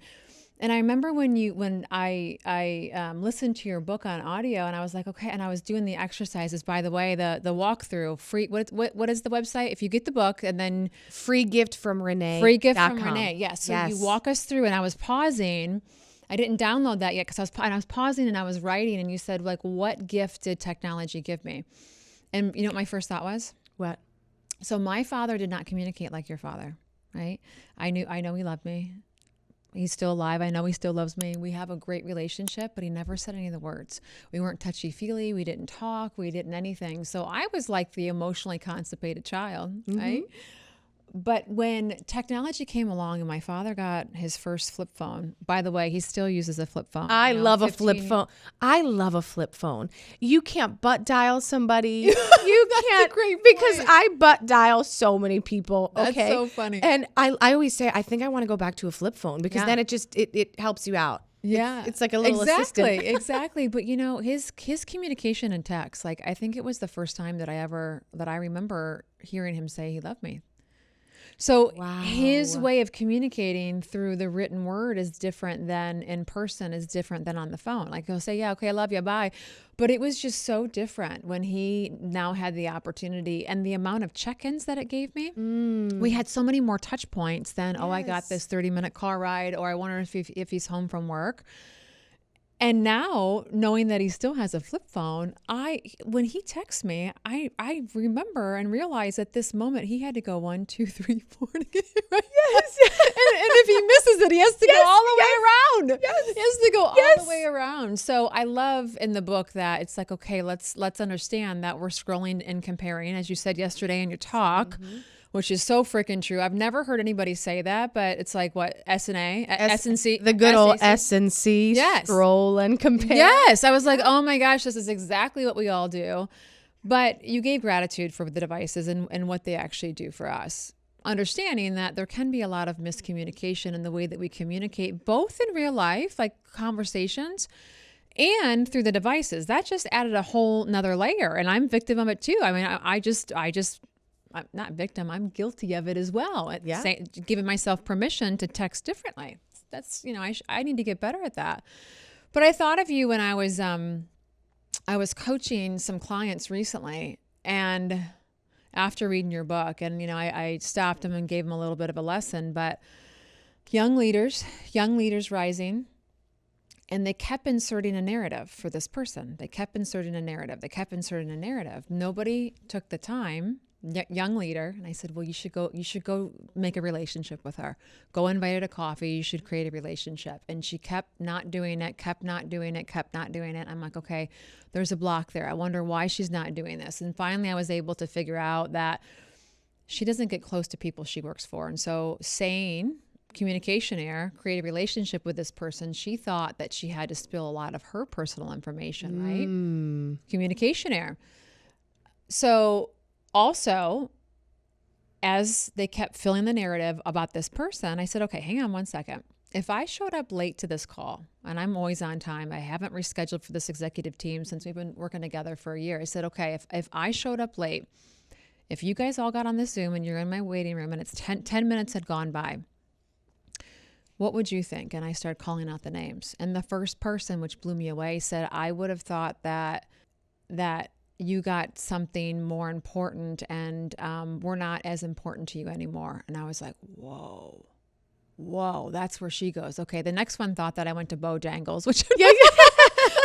And I remember when I listened to your book on audio, and I was like, okay, and I was doing the exercises. By the way, the walkthrough, free. What is the website? If you get the book, and then Free gift from Renee. Free gift from Renee. Yeah. So you walk us through, and I was pausing. I didn't download that yet because I was pausing and I was writing. And you said, like, what gift did technology give me? And you know what my first thought was? What? So my father did not communicate like your father, right? I know he loved me. He's still alive. I know he still loves me. We have a great relationship, but he never said any of the words. We weren't touchy-feely. We didn't talk. We didn't anything. So I was like the emotionally constipated child, right? But when technology came along and my father got his first flip phone, by the way, he still uses a flip phone. I love a flip phone. I love a flip phone. You can't butt dial somebody. You can't, because I butt dial so many people. Okay. That's so funny. And I always say, I think I want to go back to a flip phone because then it helps you out. Yeah. It's like a little assistant. Exactly. But you know, his communication and text, like I think it was the first time that I remember hearing him say he loved me. So his way of communicating through the written word is different than in person, is different than on the phone. Like he'll say, yeah, okay, I love you, bye. But it was just so different when he now had the opportunity, and the amount of check-ins that it gave me. We had so many more touch points than, oh, I got this 30-minute car ride, or I wonder if he's home from work. And now, knowing that he still has a flip phone, when he texts me, I remember and realize at this moment he had to go 1, 2, 3, 4 to get it right. Yes. and if he misses it, he has to go all the way around. Yes. He has to go all the way around. So I love in the book that it's like, okay, let's understand that we're scrolling and comparing, as you said yesterday in your talk. Which is so freaking true. I've never heard anybody say that, but it's like what, S&C? The good old S&C, scroll and compare. Yes. I was like, oh my gosh, this is exactly what we all do. But you gave gratitude for the devices and what they actually do for us. Understanding that there can be a lot of miscommunication in the way that we communicate, both in real life, like conversations, and through the devices. That just added a whole nother layer. And I'm victim of it too. I mean, I'm not victim, I'm guilty of it as well. Yeah. Giving myself permission to text differently. That's, I need to get better at that. But I thought of you when I was coaching some clients recently, and after reading your book, and, I stopped them and gave them a little bit of a lesson, but young leaders rising, and they kept inserting a narrative for this person. They kept inserting a narrative. Nobody took the time, young leader. And I said, well, you should go make a relationship with her. Go invite her to coffee. You should create a relationship. And she kept not doing it. I'm like, okay, there's a block there. I wonder why she's not doing this. And finally I was able to figure out that she doesn't get close to people she works for. And so saying, communication error, create a relationship with this person, she thought that she had to spill a lot of her personal information, right? Communication error. So also, as they kept filling the narrative about this person, I said, okay, hang on one second. If I showed up late to this call, and I'm always on time, I haven't rescheduled for this executive team since we've been working together for a year. I said, okay, if I showed up late, if you guys all got on the Zoom and you're in my waiting room and it's 10 minutes had gone by, what would you think? And I started calling out the names. And the first person, which blew me away, said, I would have thought that you got something more important and we're not as important to you anymore. And I was like, whoa, that's where she goes. Okay, the next one thought that I went to Bojangles, which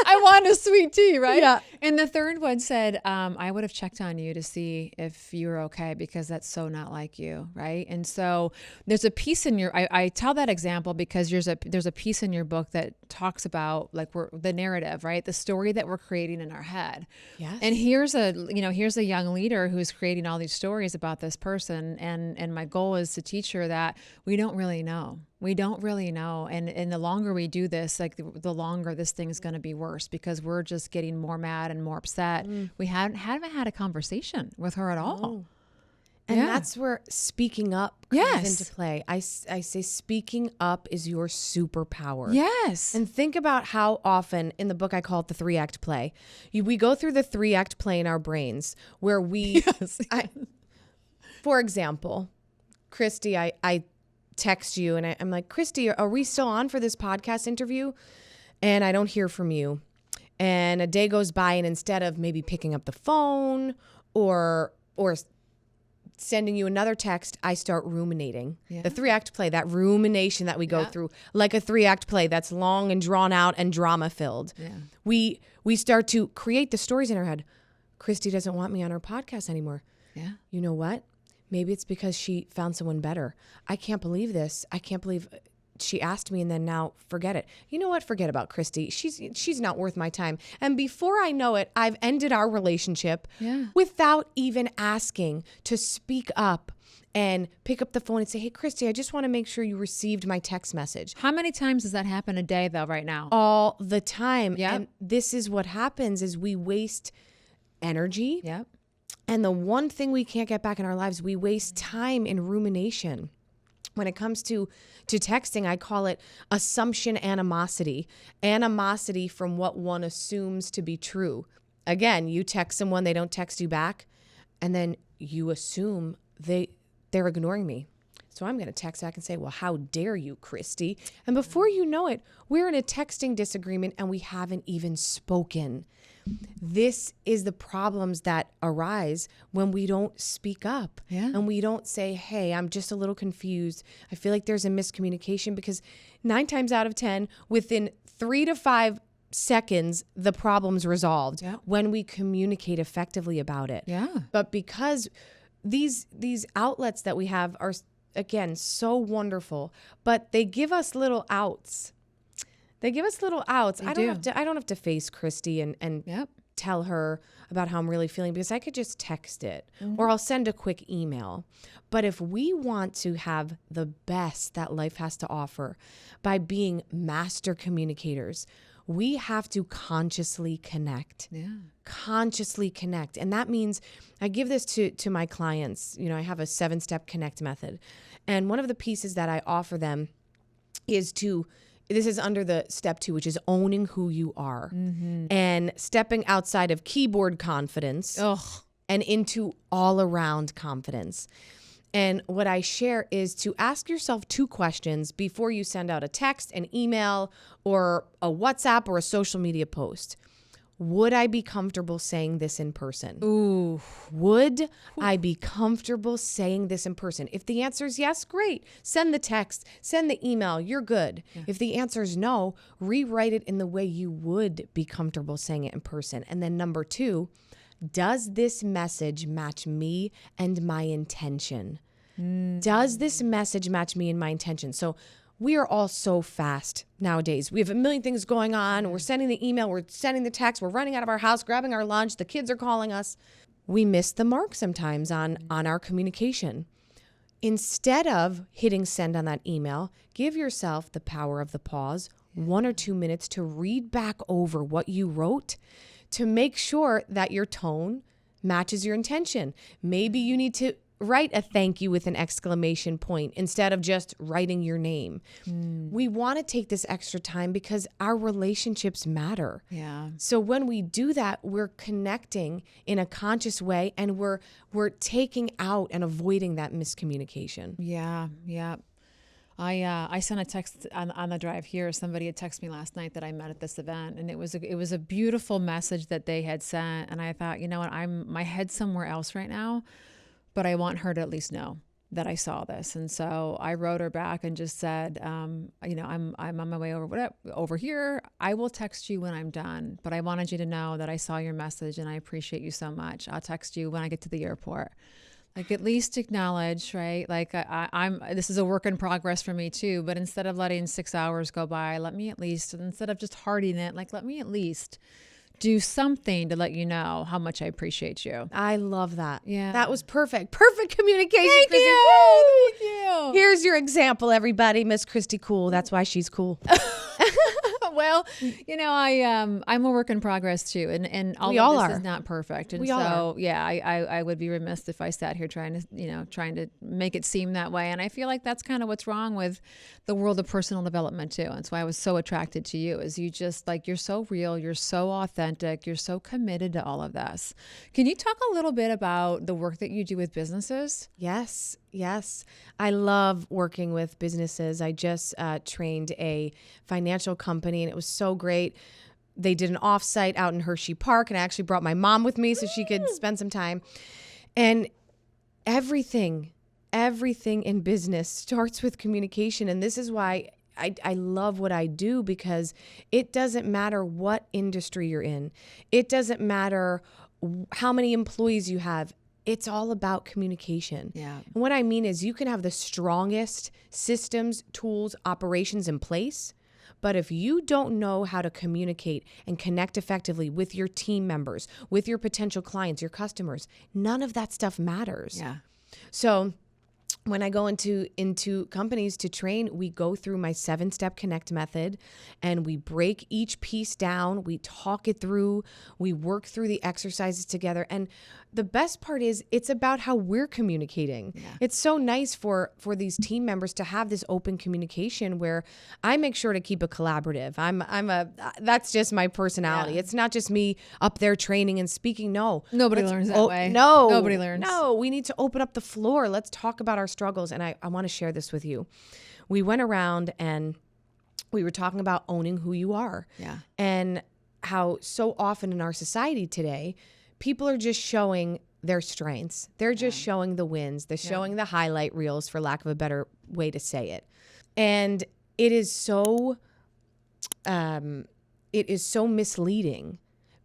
I want a sweet tea, right? Yeah. And the third one said, I would have checked on you to see if you were okay, because that's so not like you, right? And so there's a piece in I tell that example because there's a piece in your book that talks about the narrative, right? The story that we're creating in our head. Yes. And here's a young leader who's creating all these stories about this person. And my goal is to teach her that we don't really know. We don't really know. And the longer we do this, the longer this thing's going to be worse, because we're just getting more mad and more upset. We haven't had a conversation with her at all. And that's where speaking up comes into play. I say speaking up is your superpower. Yes. And think about how often, in the book I call it the 3-act play. We go through the 3-act play in our brains where we, for example, Christy, I text you and I'm like, Christy, are we still on for this podcast interview? And I don't hear from you. And a day goes by, and instead of maybe picking up the phone or sending you another text, I start ruminating. Yeah. The 3-act play, that rumination that we go through, like a 3-act play that's long and drawn out and drama filled. Yeah. We start to create the stories in our head. Christy doesn't want me on her podcast anymore. Yeah. You know what? Maybe it's because she found someone better. I can't believe this. I can't believe she asked me, and then now forget it. You know what? Forget about Christy. She's not worth my time. And before I know it, I've ended our relationship without even asking to speak up and pick up the phone and say, hey, Christy, I just want to make sure you received my text message. How many times does that happen a day, though, right now? All the time. Yep. And this is what happens is we waste energy. Yep. And the one thing we can't get back in our lives, we waste time in rumination. When it comes to texting, I call it assumption animosity. Animosity from what one assumes to be true. Again, you text someone, they don't text you back, and then you assume they're ignoring me. So I'm going to text back and say, well, how dare you, Christy? And before you know it, we're in a texting disagreement and we haven't even spoken. This is the problems that arise when we don't speak up and we don't say, hey, I'm just a little confused. I feel like there's a miscommunication, because 9 times out of 10, within 3 to 5 seconds, the problem's resolved when we communicate effectively about it. Yeah. But because these outlets that we have are, again, so wonderful, but they give us little outs. I don't have to face Christy and tell her about how I'm really feeling, because I could just text it or I'll send a quick email. But if we want to have the best that life has to offer by being master communicators, we have to consciously connect. Consciously connect. And that means I give this to my clients. You know, I have a 7-step connect method. And one of the pieces that I offer them is this is under the step 2, which is owning who you are and stepping outside of keyboard confidence and into all around confidence. And what I share is to ask yourself 2 questions before you send out a text, an email, or a WhatsApp or a social media post. Would I be comfortable saying this in person? Ooh. Would I be comfortable saying this in person? If the answer is yes, great. Send the text, send the email, you're good. Yeah. If the answer is no, rewrite it in the way you would be comfortable saying it in person. And then number 2, does this message match me and my intention? Does this message match me and my intention? So we are all so fast nowadays. We have a million things going on. We're sending the email, we're sending the text, we're running out of our house, grabbing our lunch, the kids are calling us. We miss the mark sometimes on our communication. Instead of hitting send on that email, give yourself the power of the pause, 1 or 2 minutes to read back over what you wrote to make sure that your tone matches your intention. Maybe you need to write a thank you with an exclamation point instead of just writing your name. We want to take this extra time because our relationships matter. Yeah. So when we do that, we're connecting in a conscious way, and we're taking out and avoiding that miscommunication. Yeah. Yeah. I sent a text on the drive here. Somebody had texted me last night that I met at this event, and it was a beautiful message that they had sent. And I thought, you know what, my head's somewhere else right now, but I want her to at least know that I saw this. And so I wrote her back and just said, I'm on my way over here. I will text you when I'm done, but I wanted you to know that I saw your message and I appreciate you so much. I'll text you when I get to the airport. Like, at least acknowledge, right? Like, this is a work in progress for me too, but instead of letting 6 hours go by, let me at least, instead of just hearting it, like, let me at least do something to let you know how much I appreciate you. I love that. Yeah. That was perfect. Perfect communication. Thank Christy. you. Thank you. Here's your example, everybody. Miss Christy Cool. That's why she's cool. Well, I'm a work in progress too, and all We of all this are. is not perfect, and We all so yeah, I would be remiss if I sat here trying to make it seem that way, and I feel like that's kind of what's wrong with the world of personal development too. That's why I was so attracted to you, is you just, like, you're so real, you're so authentic, you're so committed to all of this. Can you talk a little bit about the work that you do with businesses? Yes. I love working with businesses. I just trained a financial company, and it was so great. They did an offsite out in Hershey Park, and I actually brought my mom with me so she could spend some time. And everything in business starts with communication. And this is why I love what I do, because it doesn't matter what industry you're in. It doesn't matter how many employees you have. It's all about communication. Yeah. And what I mean is, you can have the strongest systems, tools, operations in place, but if you don't know how to communicate and connect effectively with your team members, with your potential clients, your customers, none of that stuff matters. Yeah. So when I go into companies to train, we go through my 7-step connect method, and we break each piece down. We talk it through. We work through the exercises together. And the best part is, it's about how we're communicating. Yeah. It's so nice for these team members to have this open communication where I make sure to keep it collaborative. That's just my personality. Yeah. It's not just me up there training and speaking. No. Nobody learns that way. No. Nobody learns. No, we need to open up the floor. Let's talk about our struggles. And I want to share this with you. We went around and we were talking about owning who you are. Yeah. And how so often in our society today, people are just showing their strengths. They're just showing the wins. They're showing the highlight reels, for lack of a better way to say it. And it is so misleading,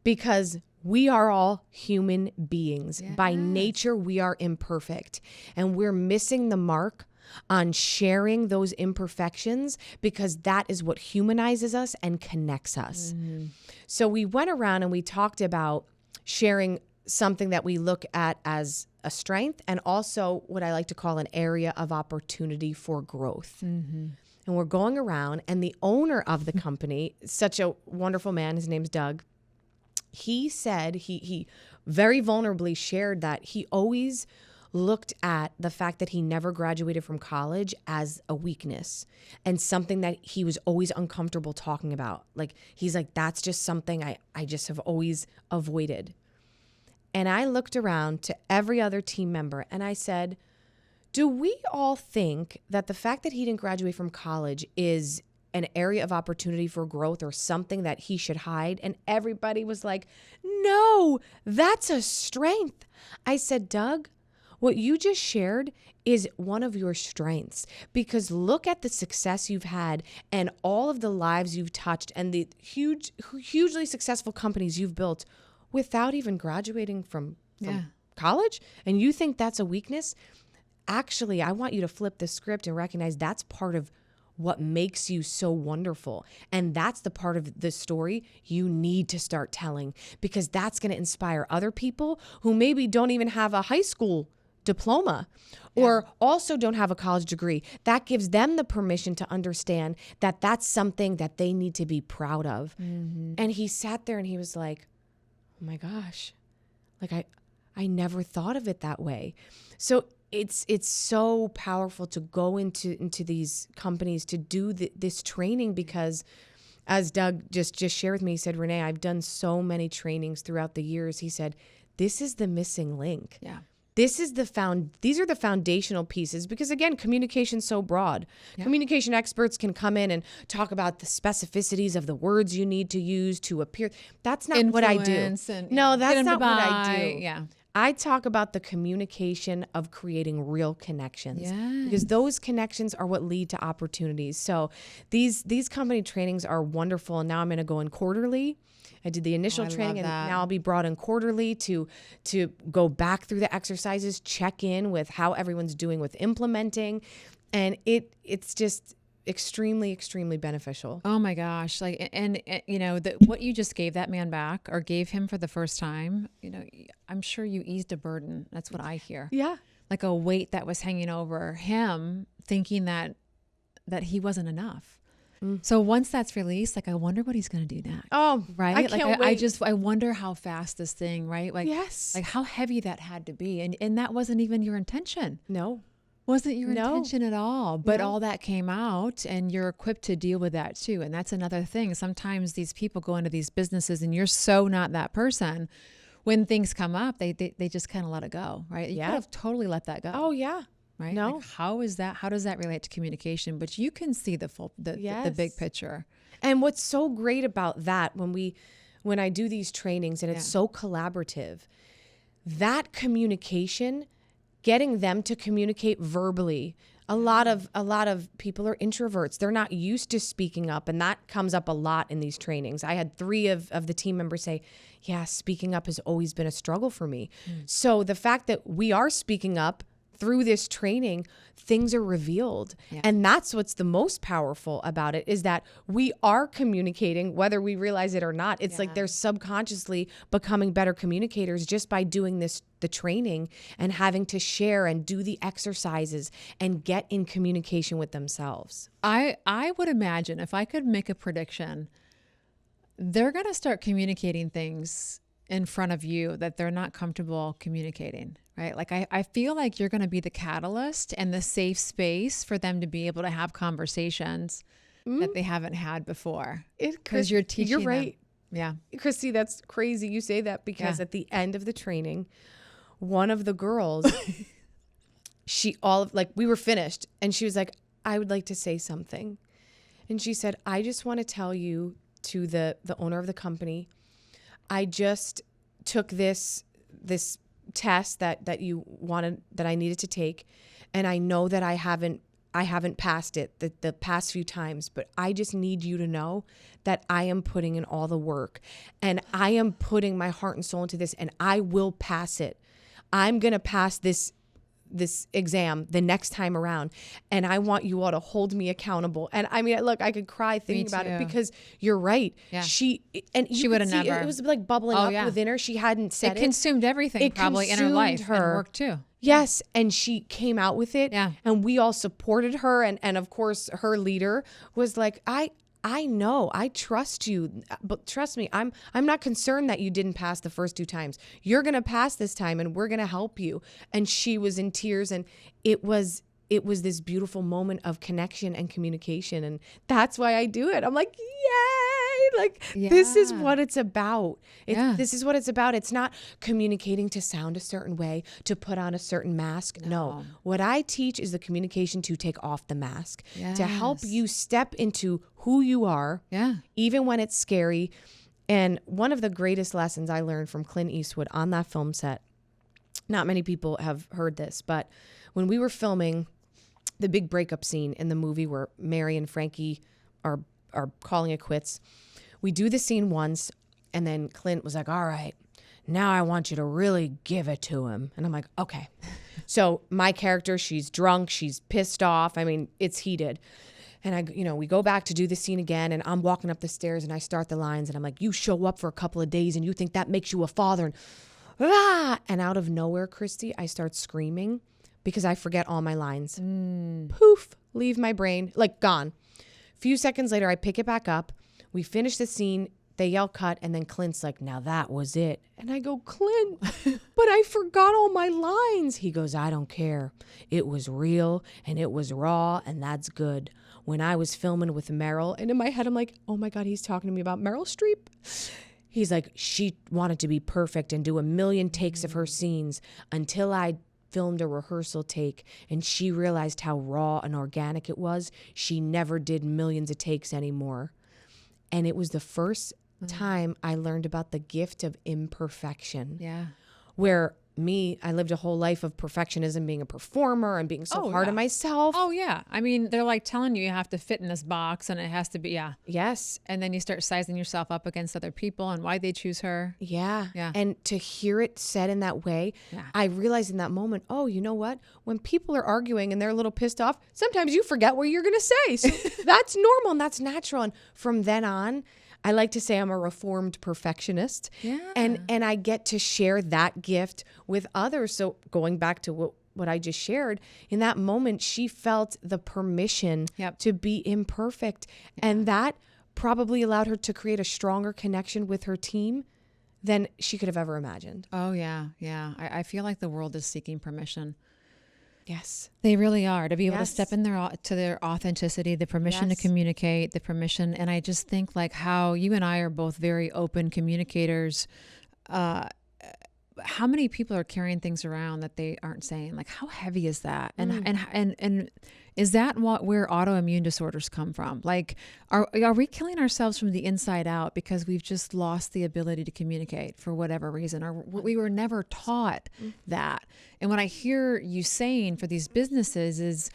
because we are all human beings. Yeah. By nature, we are imperfect, and we're missing the mark on sharing those imperfections, because that is what humanizes us and connects us. Mm-hmm. So we went around and we talked about sharing something that we look at as a strength, and also what I like to call an area of opportunity for growth. Mm-hmm. And we're going around, and the owner of the company, such a wonderful man, his name's Doug, he said, he very vulnerably shared that he always looked at the fact that he never graduated from college as a weakness and something that he was always uncomfortable talking about. Like, he's like, that's just something I just have always avoided. And I looked around to every other team member and I said, do we all think that the fact that he didn't graduate from college is an area of opportunity for growth or something that he should hide? And everybody was like, no, that's a strength. I said, Doug, what you just shared is one of your strengths, because look at the success you've had and all of the lives you've touched and the hugely successful companies you've built without even graduating from college. And you think that's a weakness? Actually, I want you to flip the script and recognize that's part of what makes you so wonderful. And that's the part of the story you need to start telling, because that's going to inspire other people who maybe don't even have a high school diploma or also don't have a college degree. That gives them the permission to understand that that's something that they need to be proud of. Mm-hmm. And he sat there and he was like, oh my gosh, like I never thought of it that way. So it's so powerful to go into these companies to do this training, because as Doug just shared with me, he said, Renee, I've done so many trainings throughout the years. He said, this is the missing link. Yeah. These are the foundational pieces, because again, communication's so broad. Yeah. Communication experts can come in and talk about the specificities of the words you need to use to appear. That's not what I do. No, that's not what I do. Yeah. I talk about the communication of creating real connections, because those connections are what lead to opportunities. So these company trainings are wonderful. And now I'm going to go in quarterly. I did the initial training, and now I'll be brought in quarterly to go back through the exercises, check in with how everyone's doing with implementing. And it's just extremely, extremely beneficial. Oh my gosh. And you know, what you just gave that man back, or gave him for the first time, you know, I'm sure you eased a burden. That's what I hear. Yeah. Like a weight that was hanging over him, thinking that he wasn't enough. So once that's released, like, I wonder what he's going to do next. Oh, right. I can't wait. I wonder how fast this thing, right? Like, like how heavy that had to be. And that wasn't even your intention. No. Wasn't your intention at all. But all that came out, and you're equipped to deal with that too. And that's another thing. Sometimes these people go into these businesses and you're so not that person. When things come up, they just kind of let it go, right? You could have totally let that go. Oh, yeah. Right? No. Like, how does that relate to communication? But you can see the big picture. And what's so great about that, when I do these trainings and it's so collaborative, that communication, getting them to communicate verbally. A lot of people are introverts. They're not used to speaking up, and that comes up a lot in these trainings. I had 3 of the team members say, yeah, speaking up has always been a struggle for me. So the fact that we are speaking up through this training, things are revealed. Yeah. And that's what's the most powerful about it, is that we are communicating, whether we realize it or not. It's like they're subconsciously becoming better communicators just by doing the training and having to share and do the exercises and get in communication with themselves. I would imagine, if I could make a prediction, they're going to start communicating things in front of you that they're not comfortable communicating, right? Like, I feel like you're going to be the catalyst and the safe space for them to be able to have conversations that they haven't had before. Because you're teaching them. You're right. Yeah. Christy, that's crazy you say that, because at the end of the training, one of the girls, we were finished, and she was like, I would like to say something. And she said, I just want to tell you, to the owner of the company, I just took this test that you wanted, that I needed to take, and I know that I haven't passed it the past few times, but I just need you to know that I am putting in all the work, and I am putting my heart and soul into this, and I will pass it. I'm going to pass this exam the next time around, and I want you all to hold me accountable. And I mean, look, I could cry thinking about it, because you're right. Yeah. She would have never. It was like bubbling up within her. She hadn't said it. It consumed everything probably in her life and work too. Yes. And she came out with it. Yeah. And we all supported her. And of course, her leader was like, I know, I trust you, but trust me, I'm not concerned that you didn't pass the first 2 times. You're going to pass this time, and we're going to help you. And she was in tears, and it was this beautiful moment of connection and communication. And that's why I do it. I'm like, yay, Like, this is Yeah. what it's about. Yeah. This is what it's about. It's not communicating to sound a certain way, to put on a certain mask. No. What I teach is the communication to take off the mask, to help Yes. you step into who you are, Yeah. even when it's scary. And one of the greatest lessons I learned from Clint Eastwood on that film set, not many people have heard this, but when we were filming the big breakup scene in the movie where Mary and Frankie are calling it quits, we do the scene once, and then Clint was like, all right, now I want you to really give it to him. And I'm like, okay. So my character, she's drunk, she's pissed off. I mean, it's heated. And we go back to do the scene again, and I'm walking up the stairs and I start the lines and I'm like, you show up for a couple of days and you think that makes you a father. And out of nowhere, Christy, I start screaming because I forget all my lines. Poof, leave my brain, like gone. A few seconds later, I pick it back up. We finish the scene. They yell cut, and then Clint's like, now that was it. And I go, Clint, but I forgot all my lines. He goes, I don't care. It was real, and it was raw, and that's good. When I was filming with Meryl, and in my head, I'm like, oh my God, he's talking to me about Meryl Streep. He's like, she wanted to be perfect and do 1,000,000 takes of her scenes until I filmed a rehearsal take, and she realized how raw and organic it was. She never did millions of takes anymore. And it was the first time I learned about the gift of imperfection. Yeah. Where I lived a whole life of perfectionism, being a performer and being so hard on myself. Oh, yeah. I mean, they're like telling you have to fit in this box and it has to be, Yes. And then you start sizing yourself up against other people and why they choose her. Yeah. Yeah. And to hear it said in that way, I realized in that moment, oh, you know what? When people are arguing and they're a little pissed off, sometimes you forget what you're going to say. So that's normal and that's natural. And from then on, I like to say I'm a reformed perfectionist. Yeah. And I get to share that gift with others. So going back to what I just shared, in that moment, she felt the permission to be imperfect. And that probably allowed her to create a stronger connection with her team than she could have ever imagined. Oh, yeah. Yeah. I feel like the world is seeking permission. Yes. They really are, to be able to step in to their authenticity, the permission to communicate, the permission. And I just think like how you and I are both very open communicators. How many people are carrying things around that they aren't saying? Like, how heavy is that? And is that where autoimmune disorders come from? Like, are we killing ourselves from the inside out because we've just lost the ability to communicate for whatever reason, or we were never taught that? And what I hear you saying for these businesses is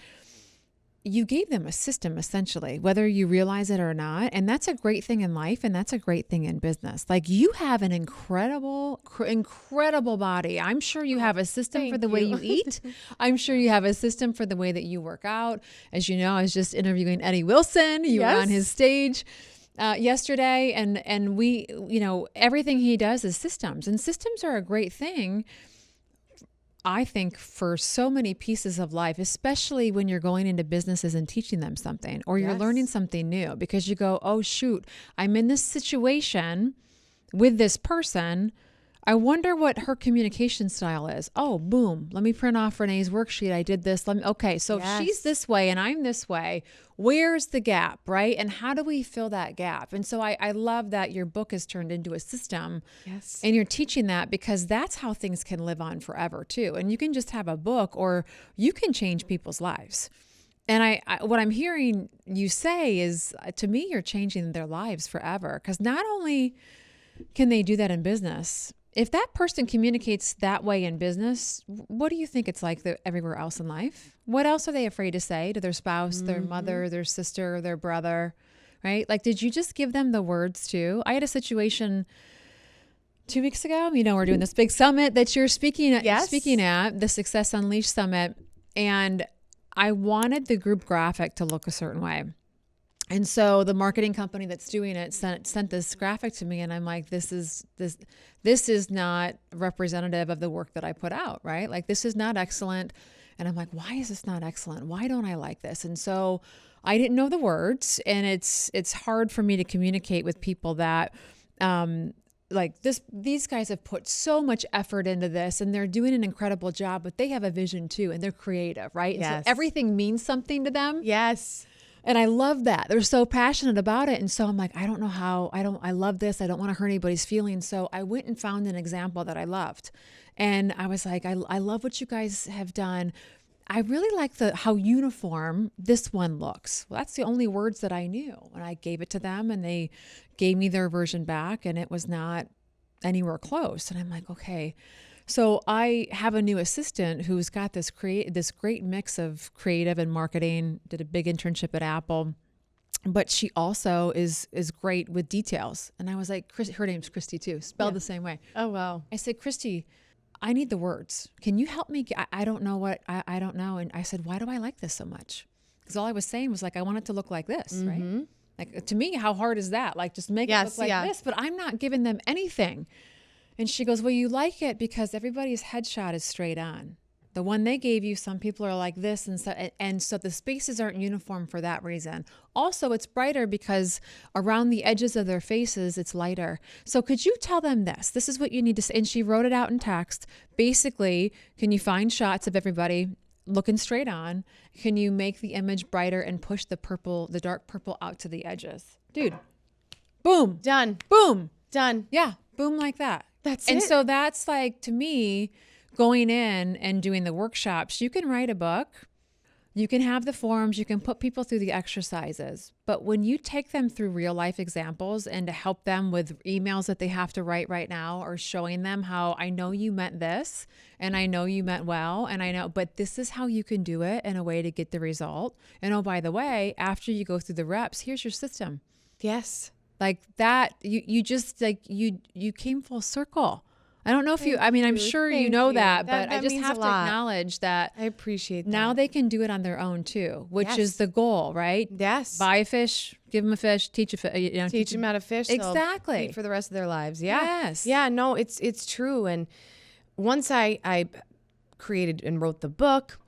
you gave them a system, essentially, whether you realize it or not. And that's a great thing in life. And that's a great thing in business. Like, you have an incredible body. I'm sure you have a system for the way you eat. I'm sure you have a system for the way that you work out. As you know, I was just interviewing Eddie Wilson. You were on his stage yesterday. And we, everything he does is systems. And systems are a great thing, I think, for so many pieces of life, especially when you're going into businesses and teaching them something, or you're learning something new, because you go, oh, shoot, I'm in this situation with this person. I wonder what her communication style is. Oh, boom. Let me print off Renee's worksheet. I did this. Okay. So if she's this way and I'm this way, where's the gap, right? And how do we fill that gap? And so I love that your book is turned into a system. Yes. And you're teaching that, because that's how things can live on forever too. And you can just have a book, or you can change people's lives. And I what I'm hearing you say is, to me, you're changing their lives forever. Because not only can they do that in business, if that person communicates that way in business, what do you think it's like everywhere else in life? What else are they afraid to say to their spouse, their mother, their sister, their brother, right? Like, did you just give them the words too? I had a situation 2 weeks ago. We're doing this big summit that you're speaking at, the Success Unleashed Summit. And I wanted the group graphic to look a certain way. And so the marketing company that's doing it sent this graphic to me, and I'm like, this is not representative of the work that I put out, right? Like, this is not excellent. And I'm like, why is this not excellent? Why don't I like this? And so I didn't know the words, and it's hard for me to communicate with people that these guys have put so much effort into this, and they're doing an incredible job, but they have a vision too, and they're creative, right? Yes. And so everything means something to them. Yes. And I love that. They're so passionate about it. And so I'm like, I don't know how, I love this. I don't want to hurt anybody's feelings. So I went and found an example that I loved. And I was like, I love what you guys have done. I really like how uniform this one looks. Well, that's the only words that I knew. And I gave it to them and they gave me their version back and it was not anywhere close. And I'm like, okay. So I have a new assistant who's got this great mix of creative and marketing, did a big internship at Apple, but she also is great with details. And I was like, her name's Christy too, spelled the same way. Oh, wow. I said, Christy, I need the words. Can you help me? I don't know I don't know. And I said, why do I like this so much? Because all I was saying was like, I want it to look like this, right? Like to me, how hard is that? Like just make it look like this, but I'm not giving them anything. And she goes, well, you like it because everybody's headshot is straight on. The one they gave you, some people are like this. And so the spaces aren't uniform for that reason. Also, it's brighter because around the edges of their faces, it's lighter. So could you tell them this? This is what you need to say. And she wrote it out in text. Basically, can you find shots of everybody looking straight on? Can you make the image brighter and push the dark purple out to the edges? Dude, boom. Done. Boom. Done. Yeah, boom like that. That's it. And so that's like, to me, going in and doing the workshops, you can write a book, you can have the forums, you can put people through the exercises. But when you take them through real life examples and to help them with emails that they have to write right now or showing them how I know you meant this and I know you meant well and I know, but this is how you can do it in a way to get the result. And oh, by the way, after you go through the reps, here's your system. Yes. Like that, you just like, you came full circle. I don't know if I'm sure you know that, but I just have to acknowledge that. I appreciate that. Now they can do it on their own too, which is the goal, right? Yes. Buy a fish, give them a fish, teach them how to fish. Exactly. Eat for the rest of their lives. Yeah. Yes. Yeah, no, it's true. And once I created and wrote the book,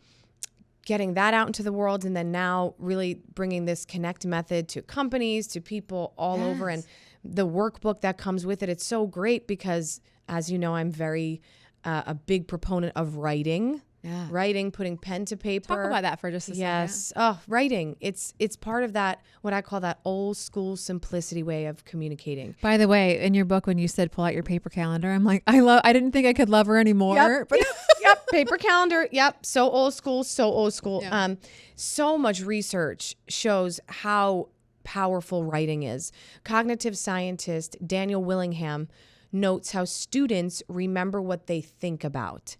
getting that out into the world, and then now really bringing this connect method to companies, to people all over, and the workbook that comes with it. It's so great because, as you know, I'm very a big proponent of writing. Yeah. Writing, putting pen to paper. Talk about that for just a second. Yes. Oh, writing. It's part of that, what I call that old school simplicity way of communicating. By the way, in your book, when you said pull out your paper calendar, I'm like, I didn't think I could love her anymore. Yep, but yep. Paper calendar. Yep. So old school. Yeah. So much research shows how powerful writing is. Cognitive scientist Daniel Willingham notes how students remember what they think about.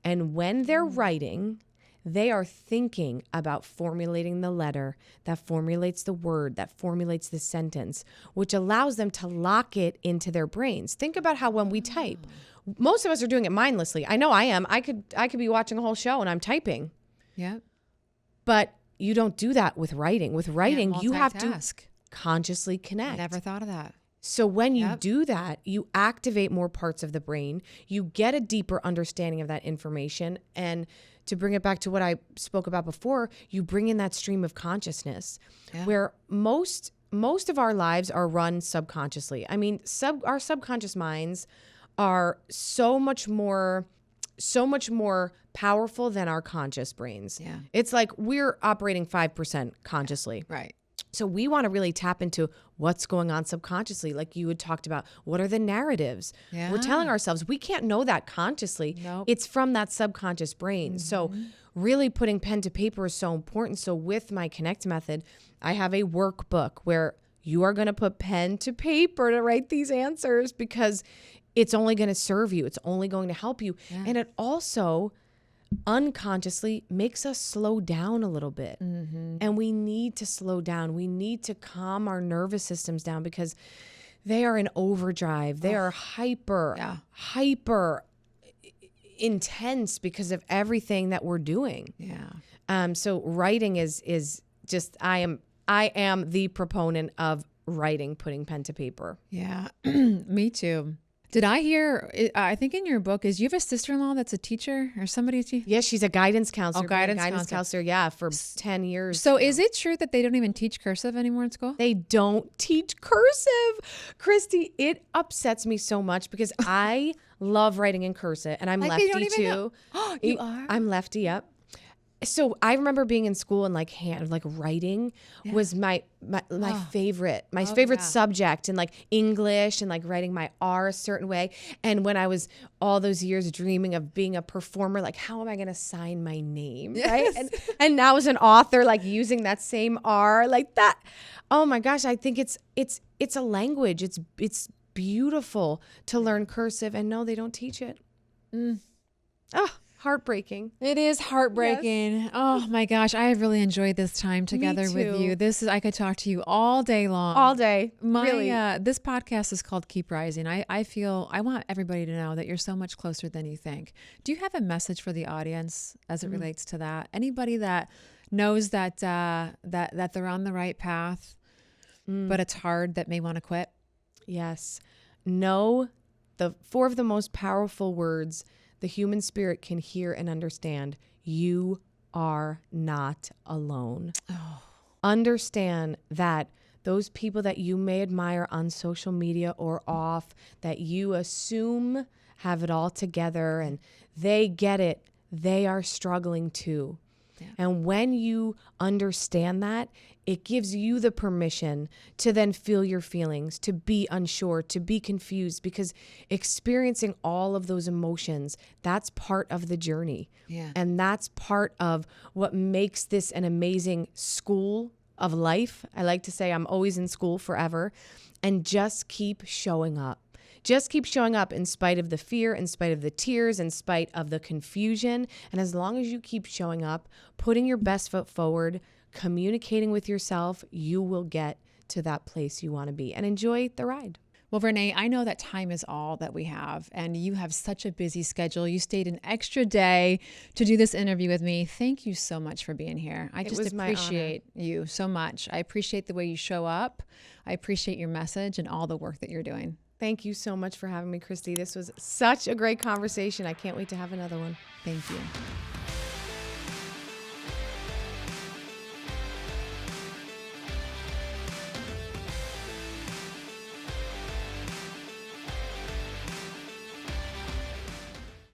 And when they're writing, they are thinking about formulating the letter that formulates the word, that formulates the sentence, which allows them to lock it into their brains. Think about how when we type, most of us are doing it mindlessly. I know I am. I could be watching a whole show and I'm typing. Yeah. But you don't do that with writing. With writing, you have to consciously connect. I never thought of that. So when you do that, you activate more parts of the brain, you get a deeper understanding of that information. And to bring it back to what I spoke about before, you bring in that stream of consciousness where most of our lives are run subconsciously. I mean, our subconscious minds are so much more powerful than our conscious brains. Yeah. It's like we're operating 5% consciously. Right. So we want to really tap into what's going on subconsciously. Like you had talked about, what are the narratives? We're telling ourselves we can't know that consciously. Nope. It's from that subconscious brain. So really putting pen to paper is so important. So with my Connect method, I have a workbook where you are going to put pen to paper to write these answers because it's only going to serve you. It's only going to help you. Yeah. And it also unconsciously makes us slow down a little bit. And we need to slow down. We need to calm our nervous systems down because they are in overdrive. They are hyper intense because of everything that we're doing. Yeah. So writing is just, I am the proponent of writing, putting pen to paper. Yeah. Me too. Did I hear, I think in your book, you have a sister-in-law that's a teacher or somebody? Yes, she's a guidance counselor. Oh, guidance counselor, yeah, for 10 years. So is it true that they don't even teach cursive anymore in school? They don't teach cursive. Christy, it upsets me so much because I love writing in cursive and I'm lefty too. You are? I'm lefty, yep. So I remember being in school and like writing was my favorite subject, and like English and like writing my R a certain way. And when I was all those years dreaming of being a performer, like how am I going to sign my name? Right. And now as an author, like using that same R like that. Oh my gosh. I think it's a language. It's beautiful to learn cursive, and no, they don't teach it. Oh, heartbreaking. It is heartbreaking. Yes. Oh my gosh. I have really enjoyed this time together with you. I could talk to you all day long. All day. Really. This podcast is called Keep Rising. I want everybody to know that you're so much closer than you think. Do you have a message for the audience as it relates to that? Anybody that knows that they're on the right path, but it's hard, that may want to quit? Yes. Know the 4 of the most powerful words the human spirit can hear and understand. You are not alone. Oh. Understand that those people that you may admire on social media or off, that you assume have it all together and they get it, they are struggling too. Yeah. And when you understand that, it gives you the permission to then feel your feelings, to be unsure, to be confused, because experiencing all of those emotions, that's part of the journey. Yeah. And that's part of what makes this an amazing school of life. I like to say I'm always in school forever, and just keep showing up. Just keep showing up in spite of the fear, in spite of the tears, in spite of the confusion. And as long as you keep showing up, putting your best foot forward, communicating with yourself, you will get to that place you want to be, and enjoy the ride. Well, Renée, I know that time is all that we have, and you have such a busy schedule. You stayed an extra day to do this interview with me. Thank you so much for being here. I just appreciate you so much. I appreciate the way you show up. I appreciate your message and all the work that you're doing. Thank you so much for having me, Christy. This was such a great conversation. I can't wait to have another one. Thank you.